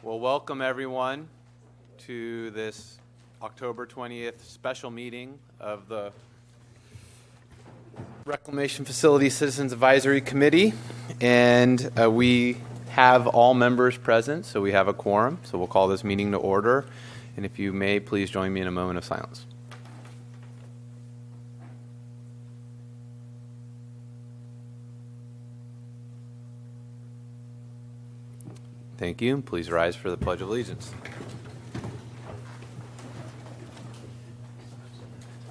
Well, welcome everyone to this October 20th special meeting of the Reclamation Facility Citizens Advisory Committee. And we have all members present, so we have a quorum. So we'll call this meeting to order. And if you may, please join me in a moment of silence. Thank you. Please rise for the Pledge of Allegiance.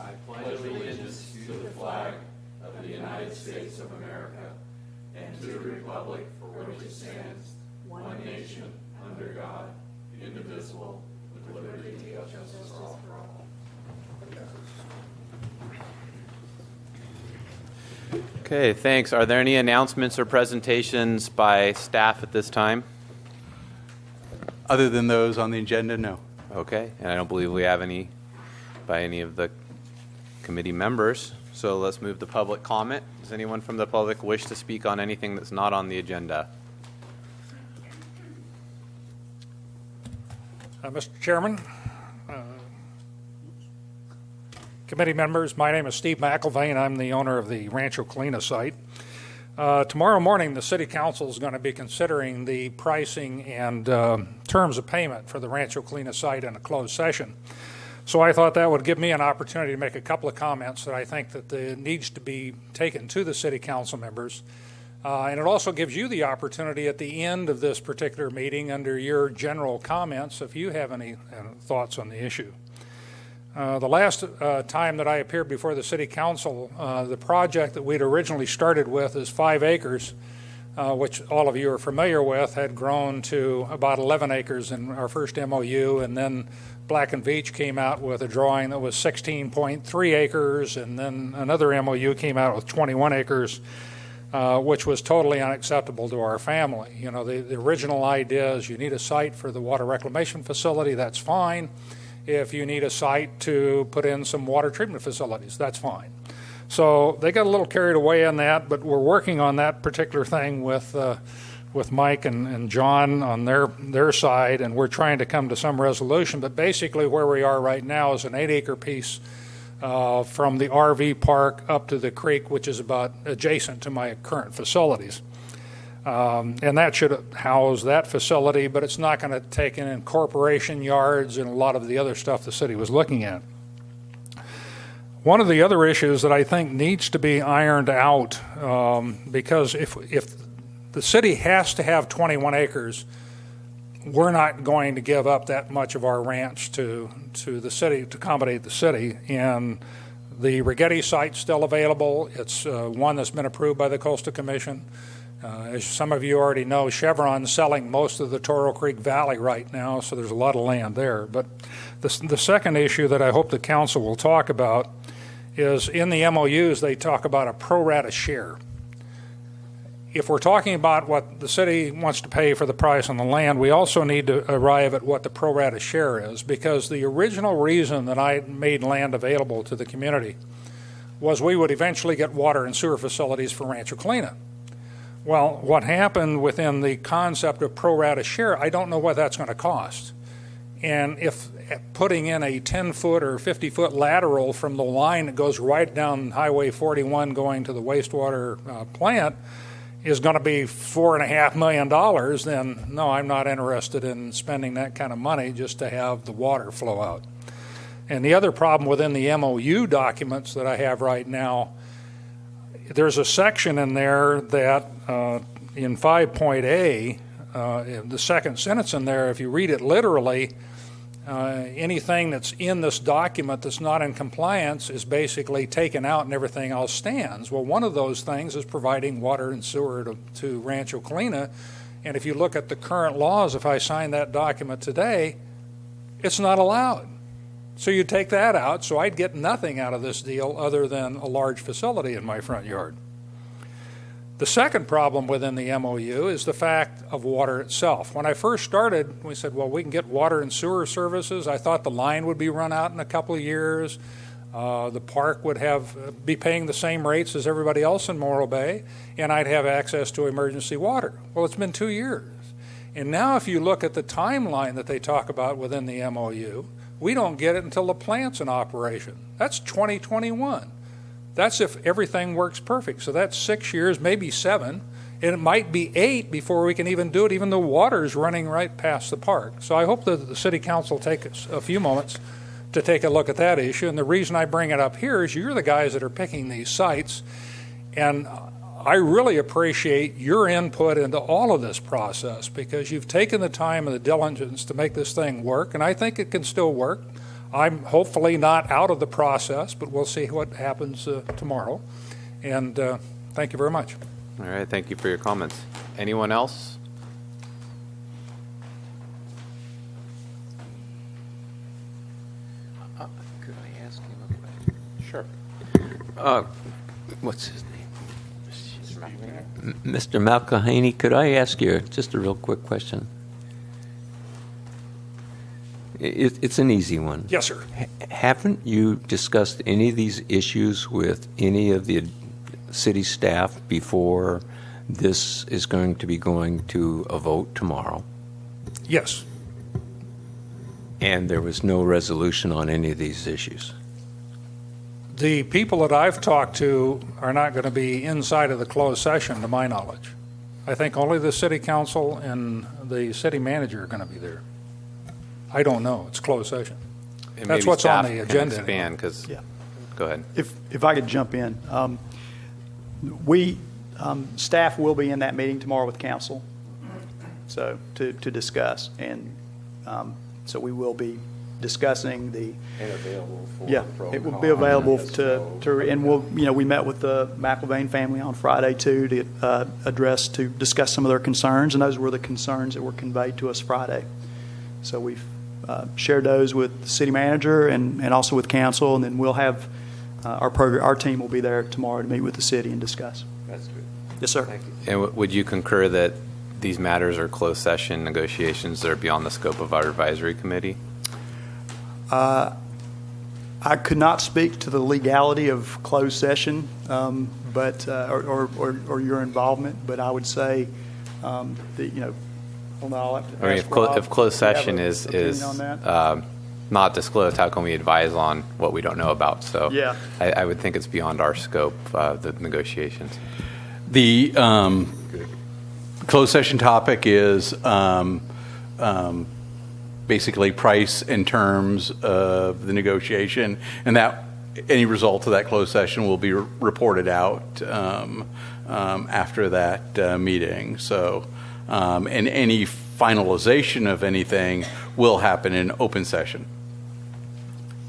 I pledge allegiance to the flag of the United States of America and to the republic for which it stands, one nation, under God, indivisible, with liberty and justice for all. Okay, thanks. Are there any announcements or presentations by staff at this time? Other than those on the agenda, no. Okay, and I don't believe we have any by any of the committee members. So let's move to public comment. Does anyone from the public wish to speak on anything that's not on the agenda? Mr. Chairman, committee members, my name is Steve McElvain. I'm the owner of the Rancho Colina site. Tomorrow morning, the City Council is going to be considering the pricing and terms of payment for the Rancho Colina site in a closed session. So I thought that would give me an opportunity to make a couple of comments that I think that needs to be taken to the City Council members. And it also gives you the opportunity at the end of this particular meeting, under your general comments, if you have any thoughts on the issue. The last time that I appeared before the City Council, the project that we'd originally started with is 5 acres, which all of you are familiar with, had grown to about 11 acres in our first MOU, and then Black and Veatch came out with a drawing that was 16.3 acres, and then another MOU came out with 21 acres, which was totally unacceptable to our family. You know, the original idea is you need a site for the water reclamation facility, that's fine. If you need a site to put in some water treatment facilities, that's fine. So they got a little carried away on that, but we're working on that particular thing with Mike and John on their side, and we're trying to come to some resolution. But basically where we are right now is an 8-acre piece from the RV park up to the creek, which is about adjacent to my current facilities. And that should house that facility, but it's not going to take in corporation yards and a lot of the other stuff the city was looking at. One of the other issues that I think needs to be ironed out, because if the city has to have 21 acres, we're not going to give up that much of our ranch to the city to accommodate the city. And the Rigetti site's still available. It's one that's been approved by the Coastal Commission. As some of you already know, Chevron's selling most of the Toro Creek Valley right now, so there's a lot of land there. But the second issue that I hope the council will talk about is in the MOUs, they talk about a pro rata share. If we're talking about what the city wants to pay for the price on the land, we also need to arrive at what the pro rata share is, because the original reason that I made land available to the community was we would eventually get water and sewer facilities for Rancho Colina. Well, what happened within the concept of pro rata share, I don't know what that's going to cost. And if putting in a 10-foot or 50-foot lateral from the line that goes right down Highway 41 going to the wastewater plant is going to be $4.5 million, then no, I'm not interested in spending that kind of money just to have the water flow out. And the other problem within the MOU documents that I have right now, there's a section in there that in 5.A, the second sentence in there, if you read it literally, anything that's in this document that's not in compliance is basically taken out and everything else stands. Well, one of those things is providing water and sewer to Rancho Colina. And if you look at the current laws, if I sign that document today, it's not allowed. So you take that out, so I'd get nothing out of this deal other than a large facility in my front yard. The second problem within the MOU is the fact of water itself. When I first started, we said, well, we can get water and sewer services. I thought the line would be run out in a couple of years. The park would be paying the same rates as everybody else in Morro Bay, and I'd have access to emergency water. Well, it's been 2 years. And now if you look at the timeline that they talk about within the MOU, we don't get it until the plant's in operation. That's 2021. That's if everything works perfect. So that's 6 years, maybe 7, and it might be 8 before we can even do it, even though water is running right past the park. So I hope that the City Council take a few moments to take a look at that issue. And the reason I bring it up here is you're the guys that are picking these sites, and I really appreciate your input into all of this process because you've taken the time and the diligence to make this thing work, and I think it can still work. I'm hopefully not out of the process, but we'll see what happens tomorrow. And thank you very much. All right, thank you for your comments. Anyone else? Could I ask him a question? Sure. What's his name? Mr. McElhaney, could I ask you just a real quick question? It's an easy one. Yes, sir. Haven't you discussed any of these issues with any of the city staff before this is going to be going to a vote tomorrow? Yes. And there was no resolution on any of these issues? The people that I've talked to are not going to be inside of the closed session, to my knowledge. I think only the city council and the city manager are going to be there. I don't know. It's closed session. And That's maybe what's on staff the can agenda. Expand, because, Yeah. Go ahead. If I could jump in, staff will be in that meeting tomorrow with council, so to discuss, and so we will be discussing the. And available for. Yeah, it will be available and we'll, we met with the McElvain family on Friday too to discuss some of their concerns, and those were the concerns that were conveyed to us Friday. So we've shared those with the city manager and also with council, and then we'll have our team will be there tomorrow to meet with the city and discuss. That's good. Yes, sir. Thank you. And would you concur that these matters are closed session negotiations that are beyond the scope of our advisory committee? I could not speak to the legality of closed session, but or your involvement, but I would say that I'll have to I mean, ask Rob if closed if you have session an is opinion on that. not disclosed, how can we advise on what we don't know about? So Yeah. I would think it's beyond our scope, the negotiations. The closed session topic is basically price and terms of the negotiation, and that any result of that closed session will be reported out after that meeting. So, and any finalization of anything will happen in open session.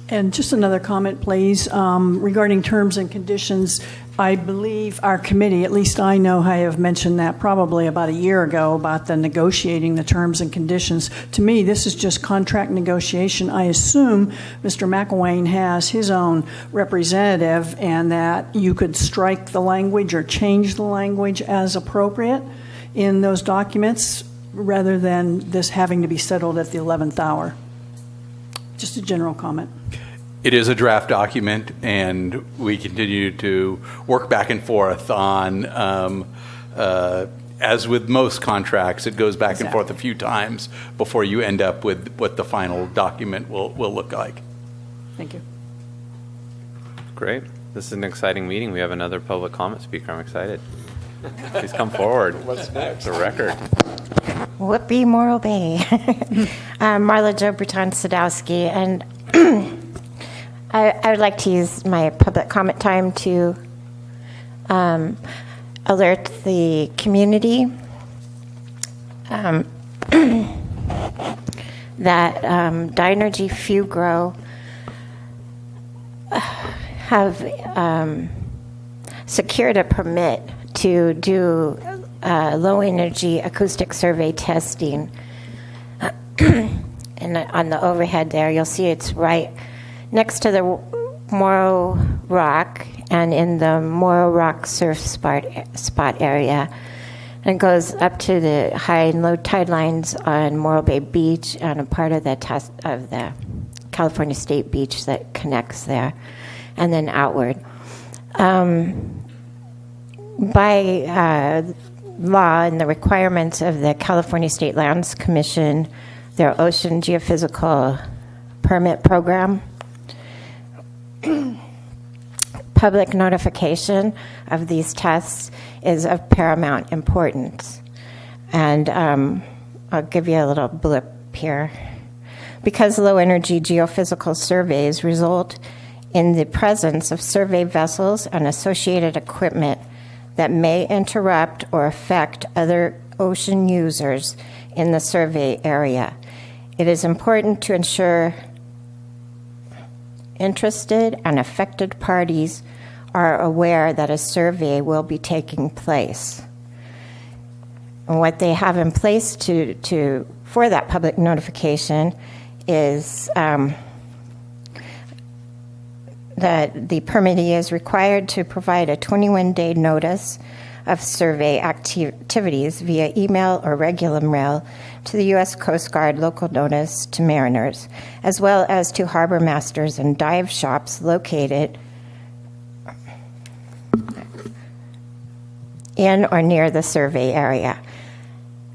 And just another comment, please, regarding terms and conditions. I believe our committee, at least I know I have mentioned that probably about a year ago about the negotiating the terms and conditions. To me, this is just contract negotiation. I assume Mr. McElwain has his own representative and that you could strike the language or change the language as appropriate in those documents rather than this having to be settled at the 11th hour. Just a general comment. It is a draft document, and we continue to work back and forth on, as with most contracts, it goes back and forth a few times before you end up with what the final document will look like. Thank you. Great. This is an exciting meeting. We have another public comment speaker. I'm excited. Please come forward. What's next? The record. Whoopee, Morro Bay. Marla Jo Breton Sadowski, and I would like to use my public comment time to alert the community that Dynergy Fugro have secured a permit to do low-energy acoustic survey testing. And on the overhead there, you'll see it's right next to the Morro Rock and in the Morro Rock surf spot area. And it goes up to the high and low tide lines on Morro Bay Beach and a part of the California State Beach that connects there, and then outward. By law and the requirements of the California State Lands Commission, their ocean geophysical permit program. Public notification of these tests is of paramount importance. And I'll give you a little blip here. Because low-energy geophysical surveys result in the presence of survey vessels and associated equipment that may interrupt or affect other ocean users in the survey area, it is important to ensure interested and affected parties are aware that a survey will be taking place. And what they have in place for that public notification is that the permittee is required to provide a 21-day notice of survey activities via email or regular mail to the U.S. Coast Guard local notice to mariners, as well as to harbor masters and dive shops located in or near the survey area.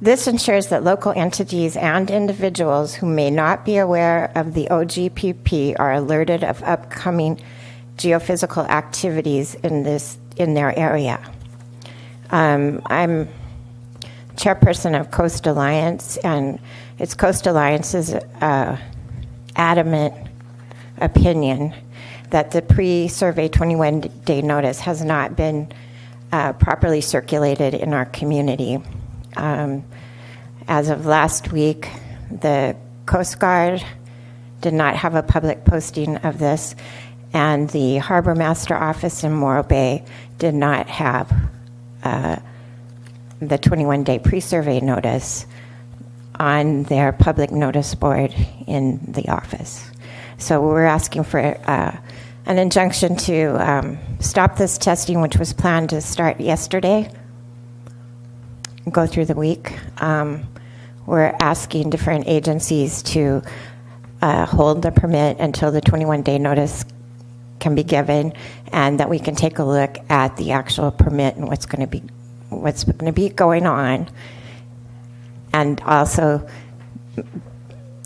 This ensures that local entities and individuals who may not be aware of the OGPP are alerted of upcoming geophysical activities in their area. I'm chairperson of Coast Alliance, and it's Coast Alliance's adamant opinion that the pre-survey 21-day notice has not been properly circulated in our community. As of last week, the Coast Guard did not have a public posting of this, and the Harbor Master Office in Morro Bay did not have the 21-day pre-survey notice on their public notice board in the office. So we're asking for an injunction to stop this testing, which was planned to start yesterday, go through the week. We're asking different agencies to hold the permit until the 21-day notice can be given, and that we can take a look at the actual permit and what's going to be going on. And also,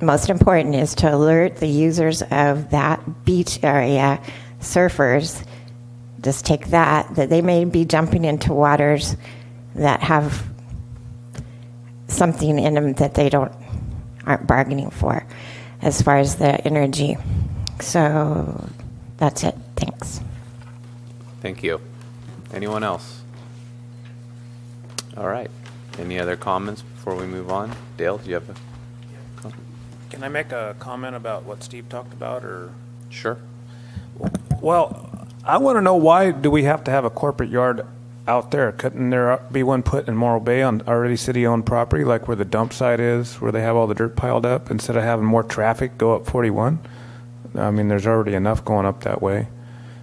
most important is to alert the users of that beach area, surfers, just take that they may be jumping into waters that have something in them that they aren't bargaining for as far as the energy. So that's it. Thanks. Thank you. Anyone else? All right. Any other comments before we move on? Dale, do you have a comment? Can I make a comment about what Steve talked about, or? Sure. Well, I want to know, why do we have to have a corporate yard out there? Couldn't there be one put in Morro Bay on already city-owned property, like where the dump site is, where they have all the dirt piled up, instead of having more traffic go up 41? I mean, there's already enough going up that way.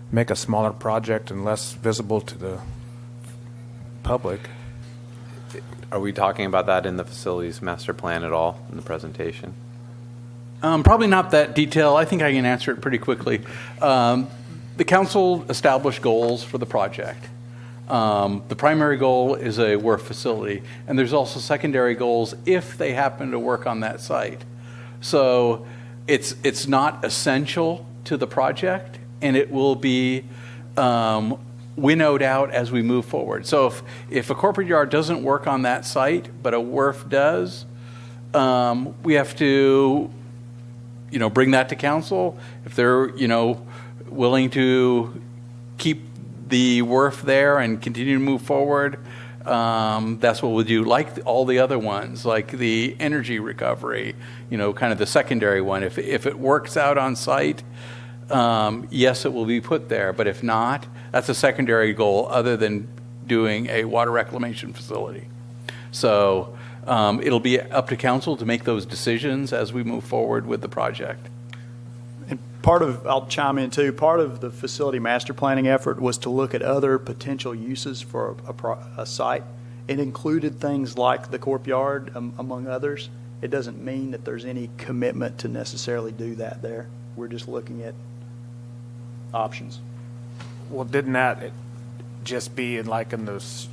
Make a smaller project and less visible to the public. Are we talking about that in the facilities master plan at all in the presentation? Probably not that detail. I think I can answer it pretty quickly. The council established goals for the project. The primary goal is a wharf facility, and there's also secondary goals if they happen to work on that site. So it's not essential to the project, and it will be winnowed out as we move forward. So if a corporate yard doesn't work on that site, but a wharf does, we have to, bring that to council. If they're, willing to keep the wharf there and continue to move forward, that's what we'll do, like all the other ones, like the energy recovery, kind of the secondary one. If it works out on site, yes, it will be put there, but if not, that's a secondary goal other than doing a water reclamation facility. So it'll be up to council to make those decisions as we move forward with the project. And I'll chime in too, part of the facility master planning effort was to look at other potential uses for a site. It included things like the corp yard, among others. It doesn't mean that there's any commitment to necessarily do that there. We're just looking at options. Well, didn't that just be in those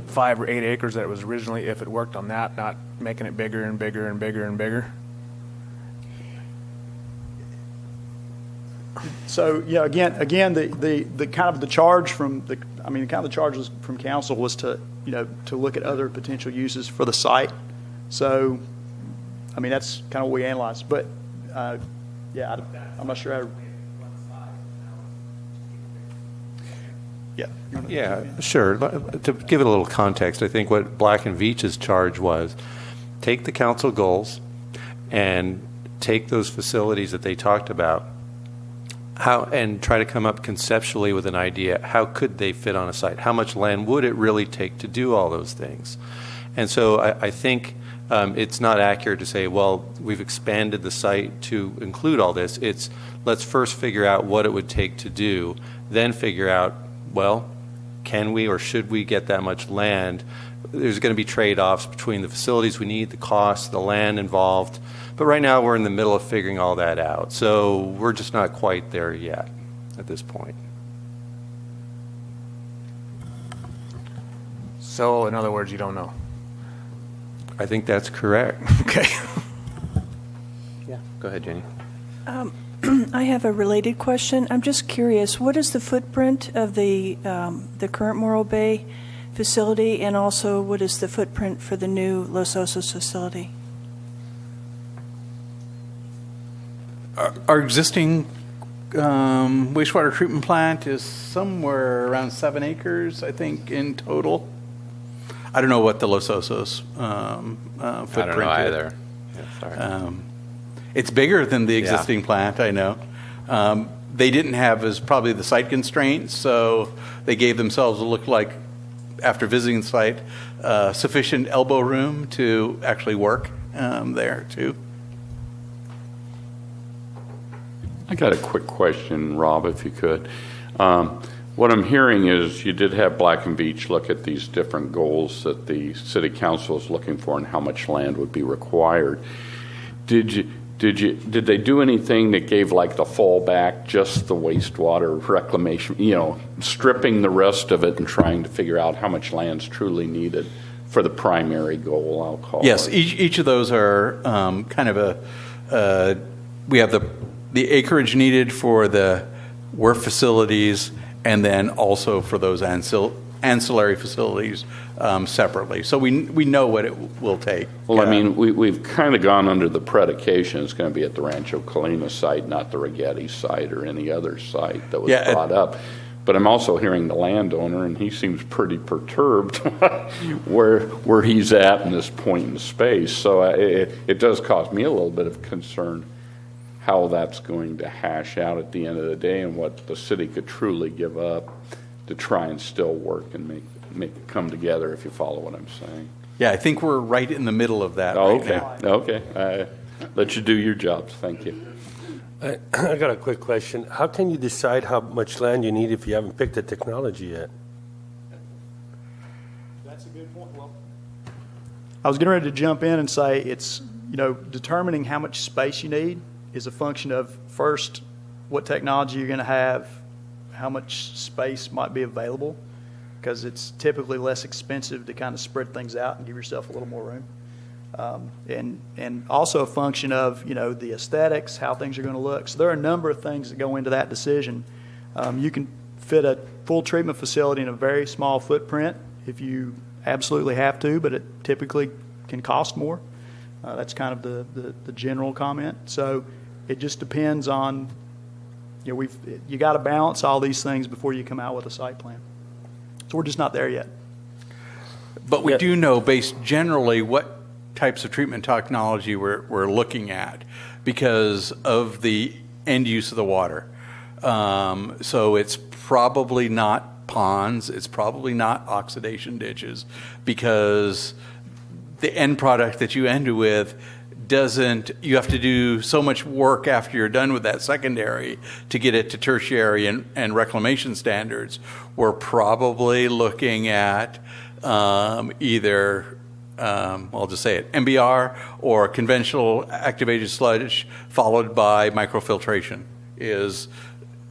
5 or 8 acres that it was originally, if it worked on that, not making it bigger and bigger and bigger and bigger? So, yeah, again, the kind of the charge from the, I mean, kind of the charge was from council was to, to look at other potential uses for the site. So, I mean, that's kind of what we analyzed. But, yeah, I'm not sure how. Yeah. Yeah, sure. To give it a little context, I think what Black and Veatch's charge was, take the council goals and take those facilities that they talked about, and try to come up conceptually with an idea, how could they fit on a site? How much land would it really take to do all those things? And so I think it's not accurate to say, well, we've expanded the site to include all this. It's, let's first figure out what it would take to do, then figure out, well, can we or should we get that much land? There's going to be trade-offs between the facilities we need, the cost, the land involved. But right now we're in the middle of figuring all that out. So we're just not quite there yet at this point. So, in other words, you don't know. I think that's correct. Okay. Yeah, go ahead, Jenny. I have a related question. I'm just curious, what is the footprint of the current Morro Bay facility, and also what is the footprint for the new Los Osos facility? Our existing wastewater treatment plant is somewhere around 7 acres, I think, in total. I don't know what the Los Osos footprint is. I don't know either. Yeah, sorry. It's bigger than the existing plant, I know. They didn't have as probably the site constraints, so they gave themselves a look like, after visiting the site, sufficient elbow room to actually work there too. I got a quick question, Rob, if you could. What I'm hearing is you did have Black and Veatch look at these different goals that the city council is looking for and how much land would be required. Did they do anything that gave like the fallback, just the wastewater reclamation, stripping the rest of it and trying to figure out how much land's truly needed for the primary goal, I'll call it? Yes, each of those are kind of we have the acreage needed for the WRF facilities, and then also for those ancillary facilities separately. So we know what it will take. Well, I mean, we've kind of gone under the predication it's going to be at the Rancho Colina site, not the Rigetti site or any other site that was brought up. But I'm also hearing the landowner, and he seems pretty perturbed where he's at in this point in space. So it does cause me a little bit of concern how that's going to hash out at the end of the day and what the city could truly give up to try and still work and make it come together, if you follow what I'm saying. Yeah, I think we're right in the middle of that now. Okay. Let you do your jobs. Thank you. I got a quick question. How can you decide how much land you need if you haven't picked the technology yet? That's a good point. Well, I was getting ready to jump in and say it's, determining how much space you need is a function of, first, what technology you're going to have, how much space might be available, because it's typically less expensive to kind of spread things out and give yourself a little more room. And also a function of, the aesthetics, how things are going to look. So there are a number of things that go into that decision. You can fit a full treatment facility in a very small footprint if you absolutely have to, but it typically can cost more. That's kind of the general comment. So it just depends on, you got to balance all these things before you come out with a site plan. So we're just not there yet. But we do know, based generally, what types of treatment technology we're looking at because of the end use of the water. So it's probably not ponds, it's probably not oxidation ditches, because the end product that you end with you have to do so much work after you're done with that secondary to get it to tertiary and reclamation standards. We're probably looking at either I'll just say it, MBR or conventional activated sludge followed by microfiltration is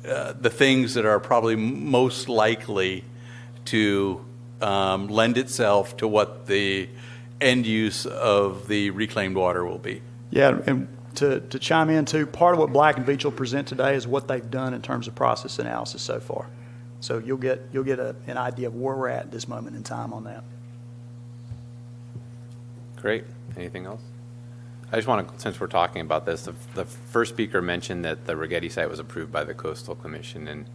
the things that are probably most likely to lend itself to what the end use of the reclaimed water will be. Yeah, and to chime in too, part of what Black and Veatch will present today is what they've done in terms of process analysis so far. So you'll get an idea of where we're at this moment in time on that. Great. Anything else? I just want to, since we're talking about this, the first speaker mentioned that the Rigetti site was approved by the Coastal Commission, and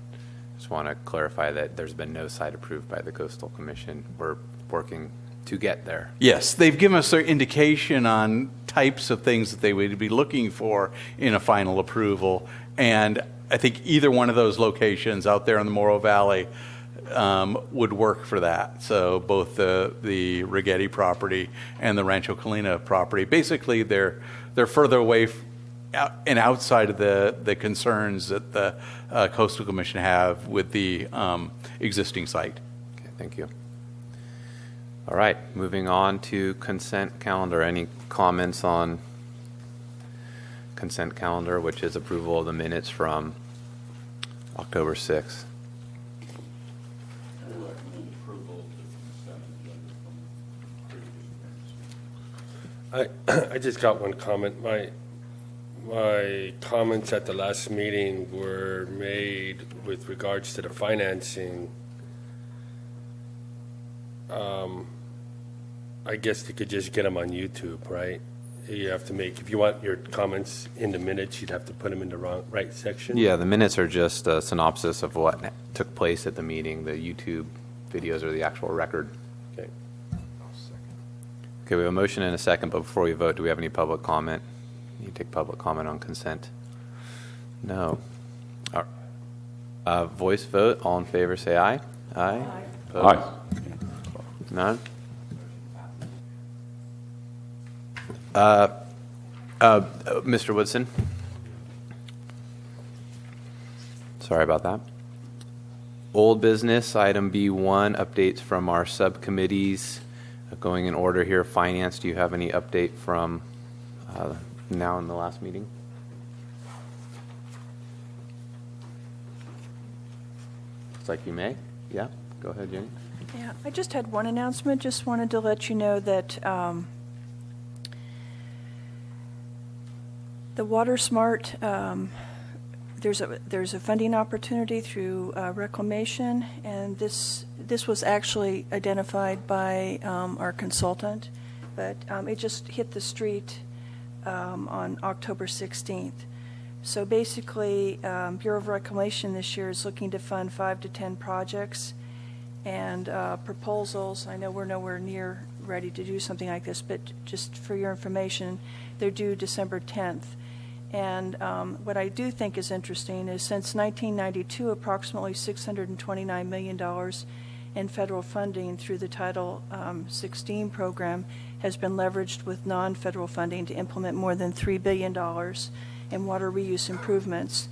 just want to clarify that there's been no site approved by the Coastal Commission. We're working to get there. Yes, they've given us their indication on types of things that they would be looking for in a final approval, and I think either one of those locations out there in the Morro Valley would work for that. So both the Rigetti property and the Rancho Colina property, basically they're further away and outside of the concerns that the Coastal Commission have with the existing site. Okay, thank you. All right, moving on to consent calendar. Any comments on consent calendar, which is approval of the minutes from October 6th? I recommend approval of the consent agenda from previous minutes. I just got one comment. My comments at the last meeting were made with regards to the financing. I guess you could just get them on YouTube, right? You have to make, if you want your comments in the minutes, you'd have to put them in the right section. Yeah, the minutes are just a synopsis of what took place at the meeting. The YouTube videos are the actual record. Okay. Okay, we have a motion and a second, but before we vote, do we have any public comment? You take public comment on consent? No. All right. Voice vote. All in favor, say aye. Aye. Opposed? Aye. None? Mr. Woodson? Sorry about that. Old business, item B1, updates from our subcommittees. Going in order here, Finance, do you have any update from now in the last meeting? Looks like you may. Yeah, go ahead, Jenny. Yeah, I just had one announcement. Just wanted to let you know that the Water Smart, there's a funding opportunity through Reclamation, and this was actually identified by our consultant, but it just hit the street on October 16th. So basically, Bureau of Reclamation this year is looking to fund 5 to 10 projects, and proposals. I know we're nowhere near ready to do something like this, but just for your information, they're due December 10th. And what I do think is interesting is since 1992, approximately $629 million in federal funding through the Title 16 program has been leveraged with non-federal funding to implement more than $3 billion in water reuse improvements.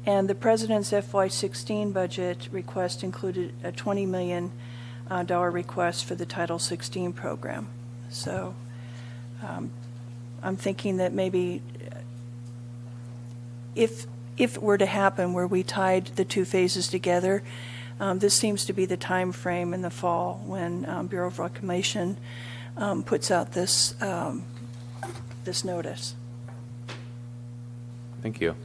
And the President's FY16 budget request included a $20 million request for the Title 16 program. So I'm thinking that maybe if it were to happen where we tied the two phases together, this seems to be the time frame in the fall when Bureau of Reclamation puts out this this notice. Thank you.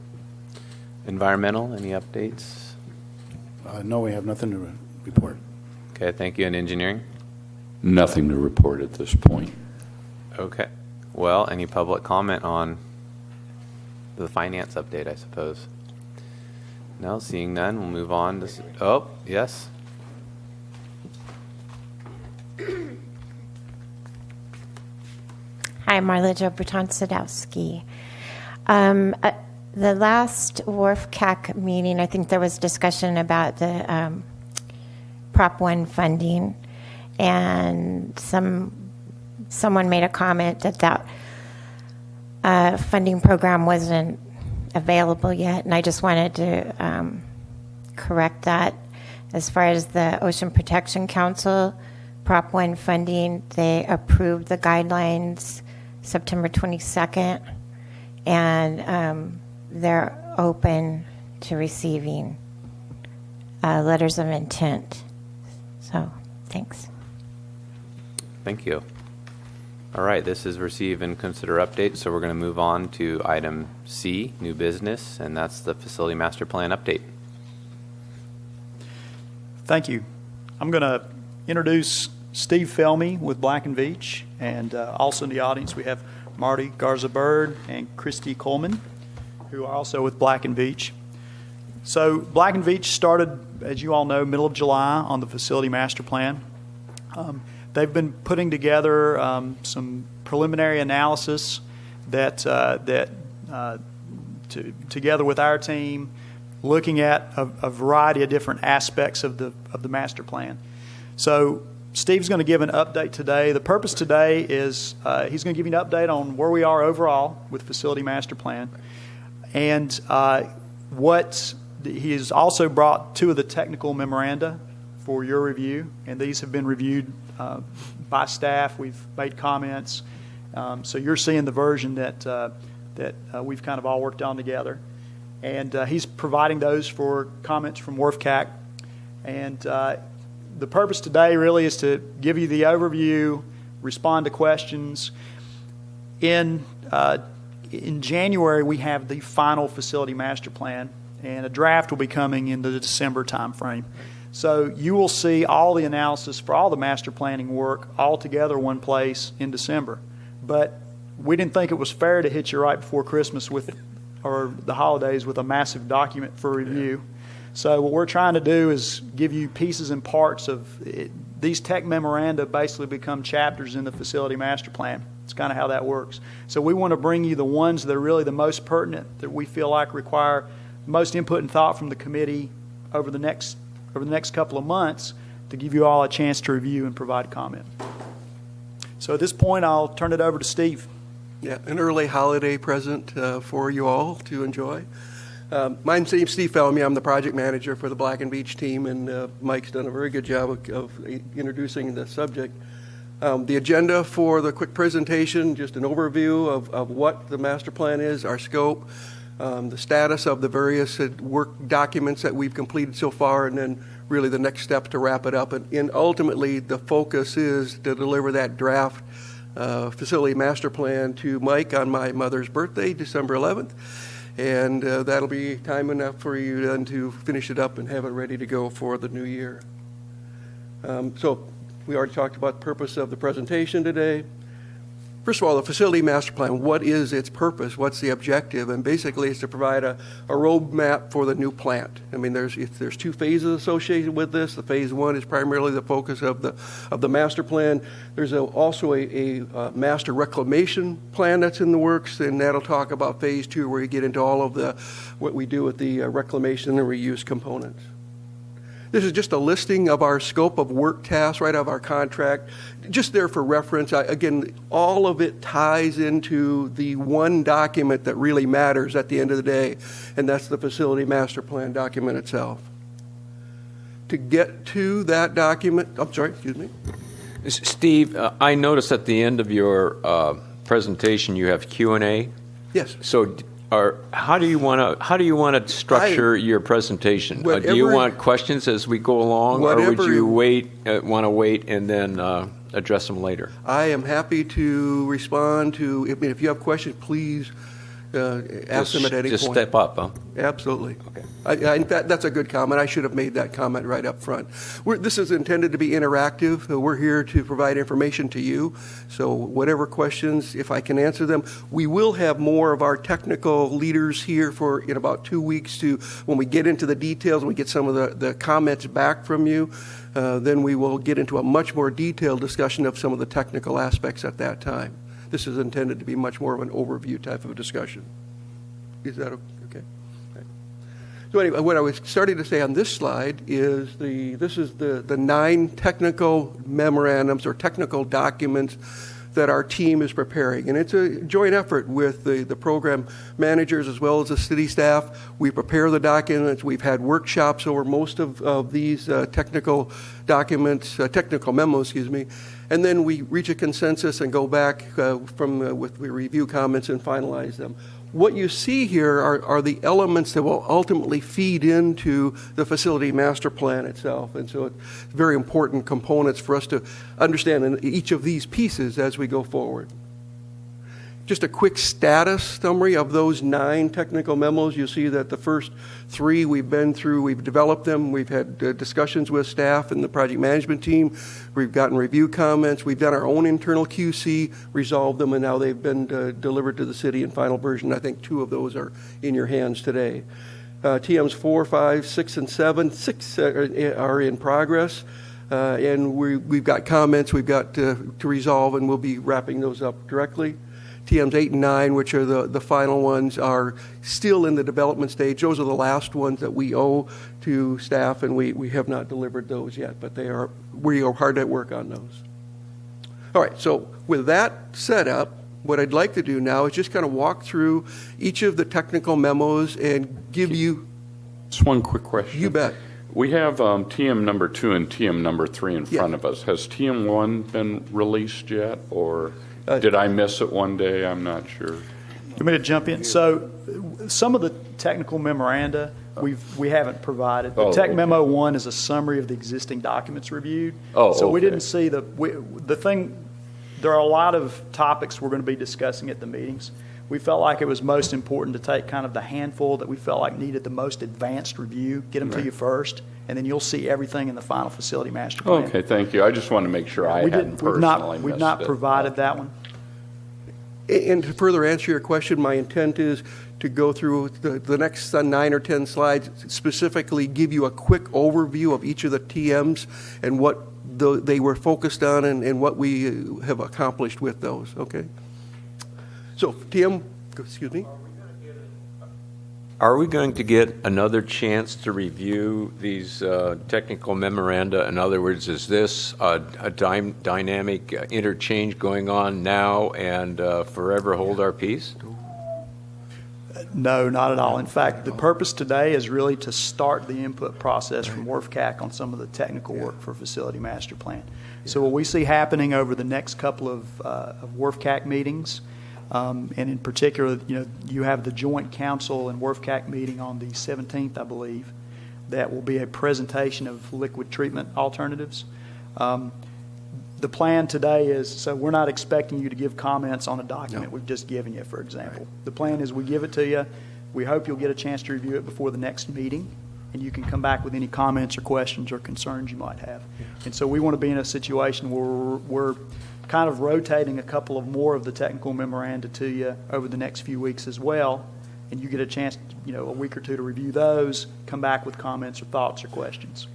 Environmental, any updates? No, we have nothing to report. Okay, thank you. And engineering? Nothing to report at this point. Okay. Well, any public comment on the finance update, I suppose? No, seeing none, we'll move on to... Oh, yes. Hi, Marla Jo Berton-Sadowski. The last WRF-CAC meeting, I think there was discussion about the Prop 1 funding, and someone made a comment that funding program wasn't available yet, and I just wanted to correct that. As far as the Ocean Protection Council Prop 1 funding, they approved the guidelines September 22nd, and they're open to receiving letters of intent. So, thanks. Thank you. All right, this is receive and consider update, so we're going to move on to item C, new business, and that's the facility master plan update. Thank you. I'm going to introduce Steve Felmy with Black & Veatch, and also in the audience we have Marty Garza-Bird and Christy Coleman, who are also with Black & Veatch. So Black & Veatch started, as you all know, middle of July on the facility master plan. They've been putting together some preliminary analysis that together with our team, looking at a variety of different aspects of the master plan. So Steve's going to give an update today. The purpose today is he's going to give you an update on where we are overall with facility master plan, and what he has also brought 2 of the technical memoranda for your review, and these have been reviewed by staff. We've made comments, so you're seeing the version that we've kind of all worked on together. And he's providing those for comments from WWTP. And the purpose today really is to give you the overview, respond to questions. In January, we have the final facility master plan, and a draft will be coming in the December timeframe. So you will see all the analysis for all the master planning work all together one place in December. But we didn't think it was fair to hit you right before Christmas or the holidays with a massive document for review. So what we're trying to do is give you pieces and parts of it. These tech memoranda basically become chapters in the facility master plan. It's kind of how that works. So we want to bring you the ones that are really the most pertinent, that we feel like require the most input and thought from the committee over the next couple of months, to give you all a chance to review and provide comment. So at this point, I'll turn it over to Steve. Yeah, an early holiday present for you all to enjoy. My name's Steve Felmy. I'm the project manager for the Black & Veatch team, and Mike's done a very good job of introducing the subject. The agenda for the quick presentation, just an overview of what the master plan is, our scope, the status of the various work documents that we've completed so far, and then really the next step to wrap it up. And ultimately, the focus is to deliver that draft facility master plan to Mike on my mother's birthday, December 11th. And that'll be time enough for you then to finish it up and have it ready to go for the new year. So we already talked about the purpose of the presentation today. First of all, the facility master plan, what is its purpose? What's the objective? And basically it's to provide a roadmap for the new plant. I mean, there's 2 phases associated with this. The phase 1 is primarily the focus of the master plan. There's also a master reclamation plan that's in the works, and that'll talk about phase 2, where you get into all of what we do with the reclamation and reuse components. This is just a listing of our scope of work tasks right out of our contract, just there for reference. Again, all of it ties into the one document that really matters at the end of the day, and that's the facility master plan document itself. To get to that document, I'm sorry, excuse me. Steve, I noticed at the end of your presentation you have Q&A. Yes. So how do you want to structure your presentation? Do you want questions as we go along, or would you want to wait and then address them later? I am happy to respond to. If you have questions, please ask them at any point. Just step up, huh? Absolutely. Okay. In fact, that's a good comment. I should have made that comment right up front. This is intended to be interactive. We're here to provide information to you. So whatever questions, if I can answer them. We will have more of our technical leaders here in about 2 weeks when we get into the details and we get some of the comments back from you. Then we will get into a much more detailed discussion of some of the technical aspects at that time. This is intended to be much more of an overview type of a discussion. Is that okay? So anyway, what I was starting to say on this slide is this is the 9 technical memorandums or technical documents that our team is preparing. And it's a joint effort with the program managers as well as the city staff. We prepare the documents. We've had workshops over most of these technical documents, technical memos, and then we reach a consensus and go back we review comments and finalize them. what you see here are the elements that will ultimately feed into the facility master plan itself. And so it's very important components for us to understand in each of these pieces as we go forward. Just a quick status summary of those 9 technical memos. You see that the first 3 we've been through, we've developed them, we've had discussions with staff and the project management team, we've gotten review comments, we've done our own internal QC, resolved them, and now they've been delivered to the city in final version. I think 2 of those are in your hands today. TMs 4, 5, 6, and 7. 6 are in progress. And we've got comments we've got to resolve, and we'll be wrapping those up directly. TMs 8 and 9, which are the final ones, are still in the development stage. Those are the last ones that we owe to staff, and we have not delivered those yet, but we are hard at work on those. All right, so with that set up, what I'd like to do now is just kind of walk through each of the technical memos and give you... Just one quick question. You bet. We have TM number 2 and TM number 3 in front of us. Has TM 1 been released yet, or did I miss it one day? I'm not sure. You want me to jump in? So some of the technical memoranda we haven't provided. The Tech Memo 1 is a summary of the existing documents reviewed. So we didn't see the thing. There are a lot of topics we're going to be discussing at the meetings. We felt like it was most important to take kind of the handful that we felt like needed the most advanced review, get them to you first, and then you'll see everything in the final facility master plan. Okay, thank you. I just want to make sure I hadn't personally We've not provided that one. And to further answer your question, my intent is to go through the next 9 or 10 slides, specifically give you a quick overview of each of the TMs and what they were focused on and what we have accomplished with those, okay? So, TM, excuse me? Are we going to get another chance to review these technical memoranda? In other words, is this a dynamic interchange going on now and forever hold our peace? No, not at all. In fact, the purpose today is really to start the input process from WRFCAC on some of the technical work for Facility Master Plan. So what we see happening over the next couple of WRFCAC meetings, and in particular, you have the joint council and WRFCAC meeting on the 17th, I believe, that will be a presentation of liquid treatment alternatives. The plan today is, so we're not expecting you to give comments on a document we've just given you, for example. Right. The plan is we give it to you. We hope you'll get a chance to review it before the next meeting, and you can come back with any comments or questions or concerns you might have. Yeah. And so we want to be in a situation where we're kind of rotating a couple of more of the technical memoranda to you over the next few weeks as well, and you get a chance, a week or two to review those, come back with comments or thoughts or questions.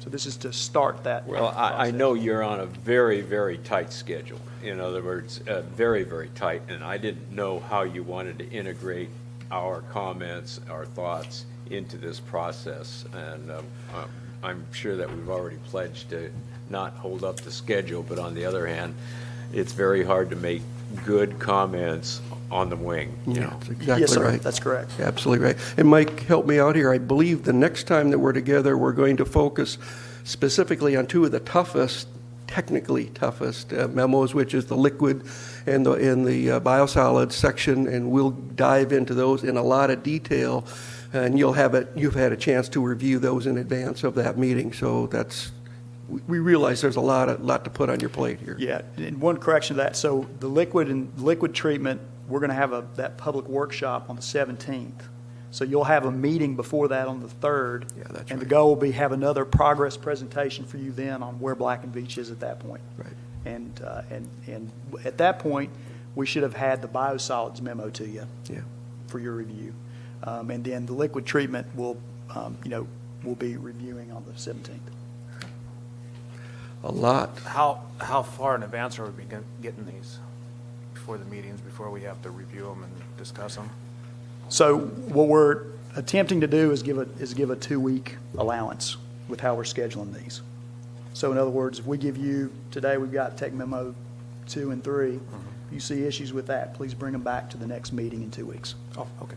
So this is to start that. Well, I know you're on a very, very tight schedule. In other words, very, very tight, and I didn't know how you wanted to integrate our comments, our thoughts into this process. And I'm sure that we've already pledged to not hold up the schedule, but on the other hand, it's very hard to make good comments on the wing. That's exactly yes, sir. Right. That's correct. Absolutely right. And Mike, help me out here. I believe the next time that we're together, we're going to focus specifically on 2 of the technically toughest memos, which is the liquid and the biosolids section, and we'll dive into those in a lot of detail. And you've had a chance to review those in advance of that meeting. So we realize there's a lot to put on your plate here. Yeah, and one correction to that. So the liquid treatment, we're going to have that public workshop on the 17th. So you'll have a meeting before that on the 3rd. Yeah, that's and right. The goal will be have another progress presentation for you then on where Black and Veatch is at that point. Right. And at that point, we should have had the biosolids memo to you for your review. And then the liquid treatment we'll be reviewing on the 17th. A lot. How far in advance are we getting these before the meetings, before we have to review them and discuss them? So what we're attempting to do is give a 2-week allowance with how we're scheduling these. So in other words, if we give you today, we've got Tech Memo 2 and 3. If you see issues with that, please bring them back to the next meeting in 2 weeks. Oh, okay.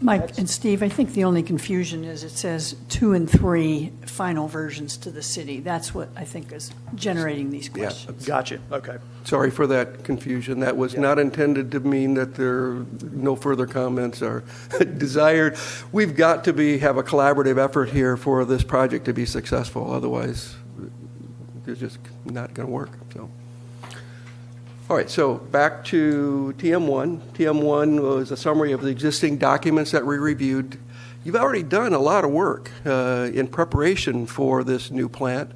Mike and Steve, I think the only confusion is it says 2 and 3 final versions to the city. That's what I think is generating these questions. Gotcha, okay. Sorry for that confusion. That was not intended to mean that no further comments are desired. We've got to have a collaborative effort here for this project to be successful. Otherwise, it's just not going to work. So, all right, so back to TM1. TM1 was a summary of the existing documents that we reviewed. You've already done a lot of work in preparation for this new plant.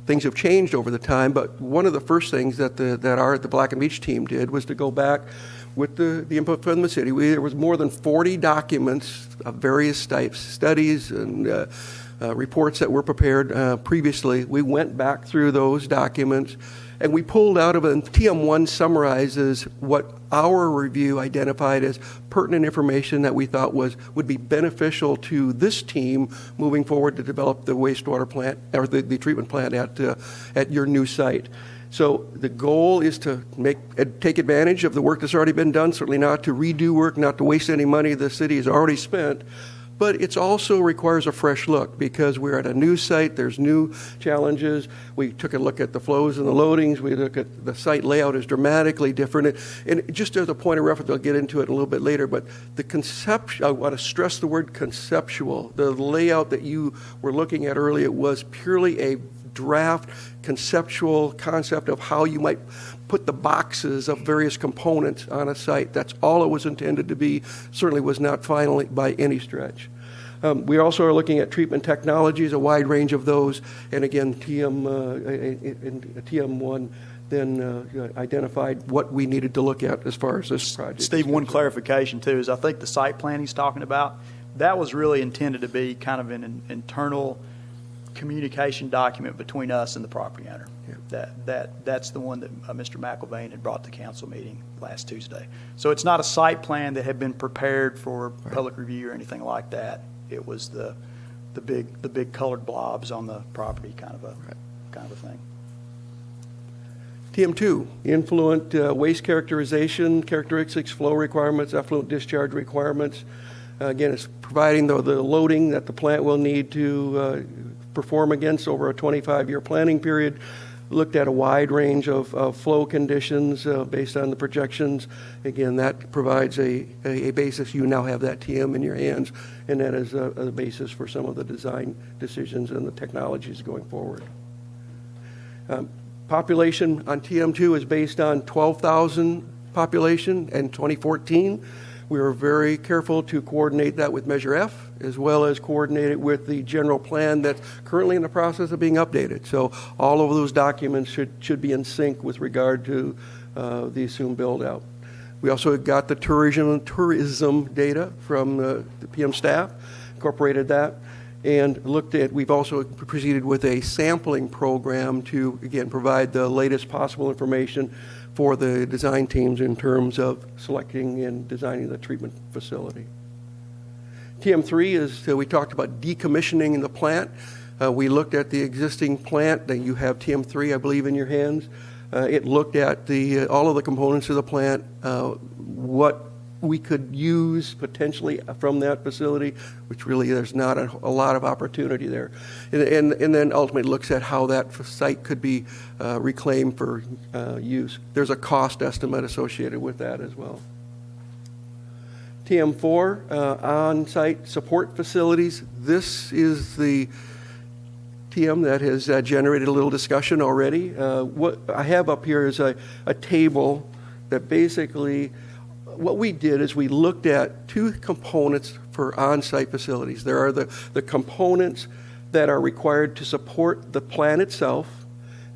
Things have changed over the time, but one of the first things that the Black and Beach team did was to go back with the input from the city. There was more than 40 documents of various types, studies and reports that were prepared previously. We went back through those documents, and we pulled out of it, and TM1 summarizes what our review identified as pertinent information that we thought would be beneficial to this team moving forward to develop the wastewater plant, or the treatment plant at your new site. So the goal is to take advantage of the work that's already been done, certainly not to redo work, not to waste any money the city has already spent, but it also requires a fresh look because we're at a new site, there's new challenges. We took a look at the flows and the loadings, we look at the site layout is dramatically different. And just as a point of reference, I'll get into it a little bit later, but the concept, I want to stress the word conceptual. The layout that you were looking at earlier was purely a draft conceptual concept of how you might put the boxes of various components on a site. That's all it was intended to be. Certainly was not final by any stretch. We also are looking at treatment technologies, a wide range of those, and again, TM1 then identified what we needed to look at as far as this project. Steve, one clarification too is I think the site plan he's talking about, that was really intended to be kind of an internal communication document between us and the property owner. Yeah. That's the one that Mr. McElvain had brought to council meeting last Tuesday. So it's not a site plan that had been prepared for public review or anything like that. It was the big colored blobs on the property kind of a thing. TM2, influent waste characterization, characteristics, flow requirements, effluent discharge requirements. Again, it's providing the loading that the plant will need to perform against over a 25-year planning period. Looked at a wide range of flow conditions based on the projections. Again, that provides a basis. You now have that TM in your hands, and that is a basis for some of the design decisions and the technologies going forward. Population on TM2 is based on 12,000 population in 2014. We were very careful to coordinate that with Measure F, as well as coordinate it with the general plan that's currently in the process of being updated. So all of those documents should be in sync with regard to the assumed build-out. We also got the tourism data from the PM staff, incorporated that, and we've also proceeded with a sampling program to, again, provide the latest possible information for the design teams in terms of selecting and designing the treatment facility. TM3 is, we talked about decommissioning in the plant. We looked at the existing plant. That you have TM3, I believe, in your hands. It looked at all of the components of the plant, what we could use potentially from that facility, which really there's not a lot of opportunity there. And then ultimately looks at how that site could be reclaimed for use. There's a cost estimate associated with that as well. TM4, on-site support facilities. This is the TM that has generated a little discussion already. What I have up here is a table that basically, what we did is we looked at two components for on-site facilities. There are the components that are required to support the plant itself,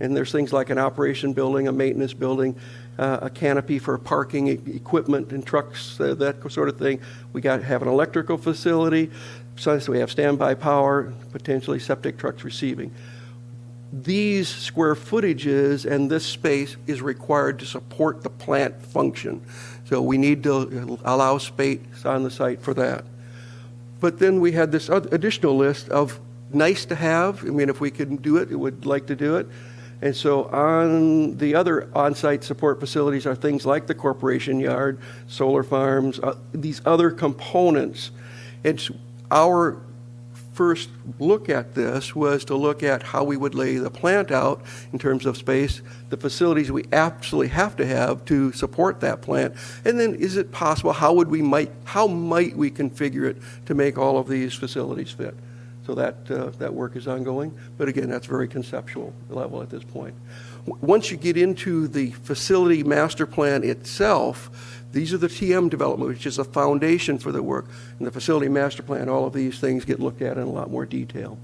and there's things like an operation building, a maintenance building, a canopy for parking equipment and trucks, that sort of thing. We got to have an electrical facility, so we have standby power, potentially septic trucks receiving. These square footages and this space is required to support the plant function. So we need to allow space on the site for that. But then we had this additional list of nice to have. I mean, if we can do it, we would like to do it. And so on the other on-site support facilities are things like the corporation yard, solar farms, these other components It's our first look at this was to look at how we would lay the plant out in terms of space, the facilities we absolutely have to support that plant, and then is it possible, how might we configure it to make all of these facilities fit? So that work is ongoing, but again, that's very conceptual level at this point. Once you get into the facility master plan itself, these are the TM development, which is a foundation for the work. In the facility master plan, all of these things get looked at in a lot more detail.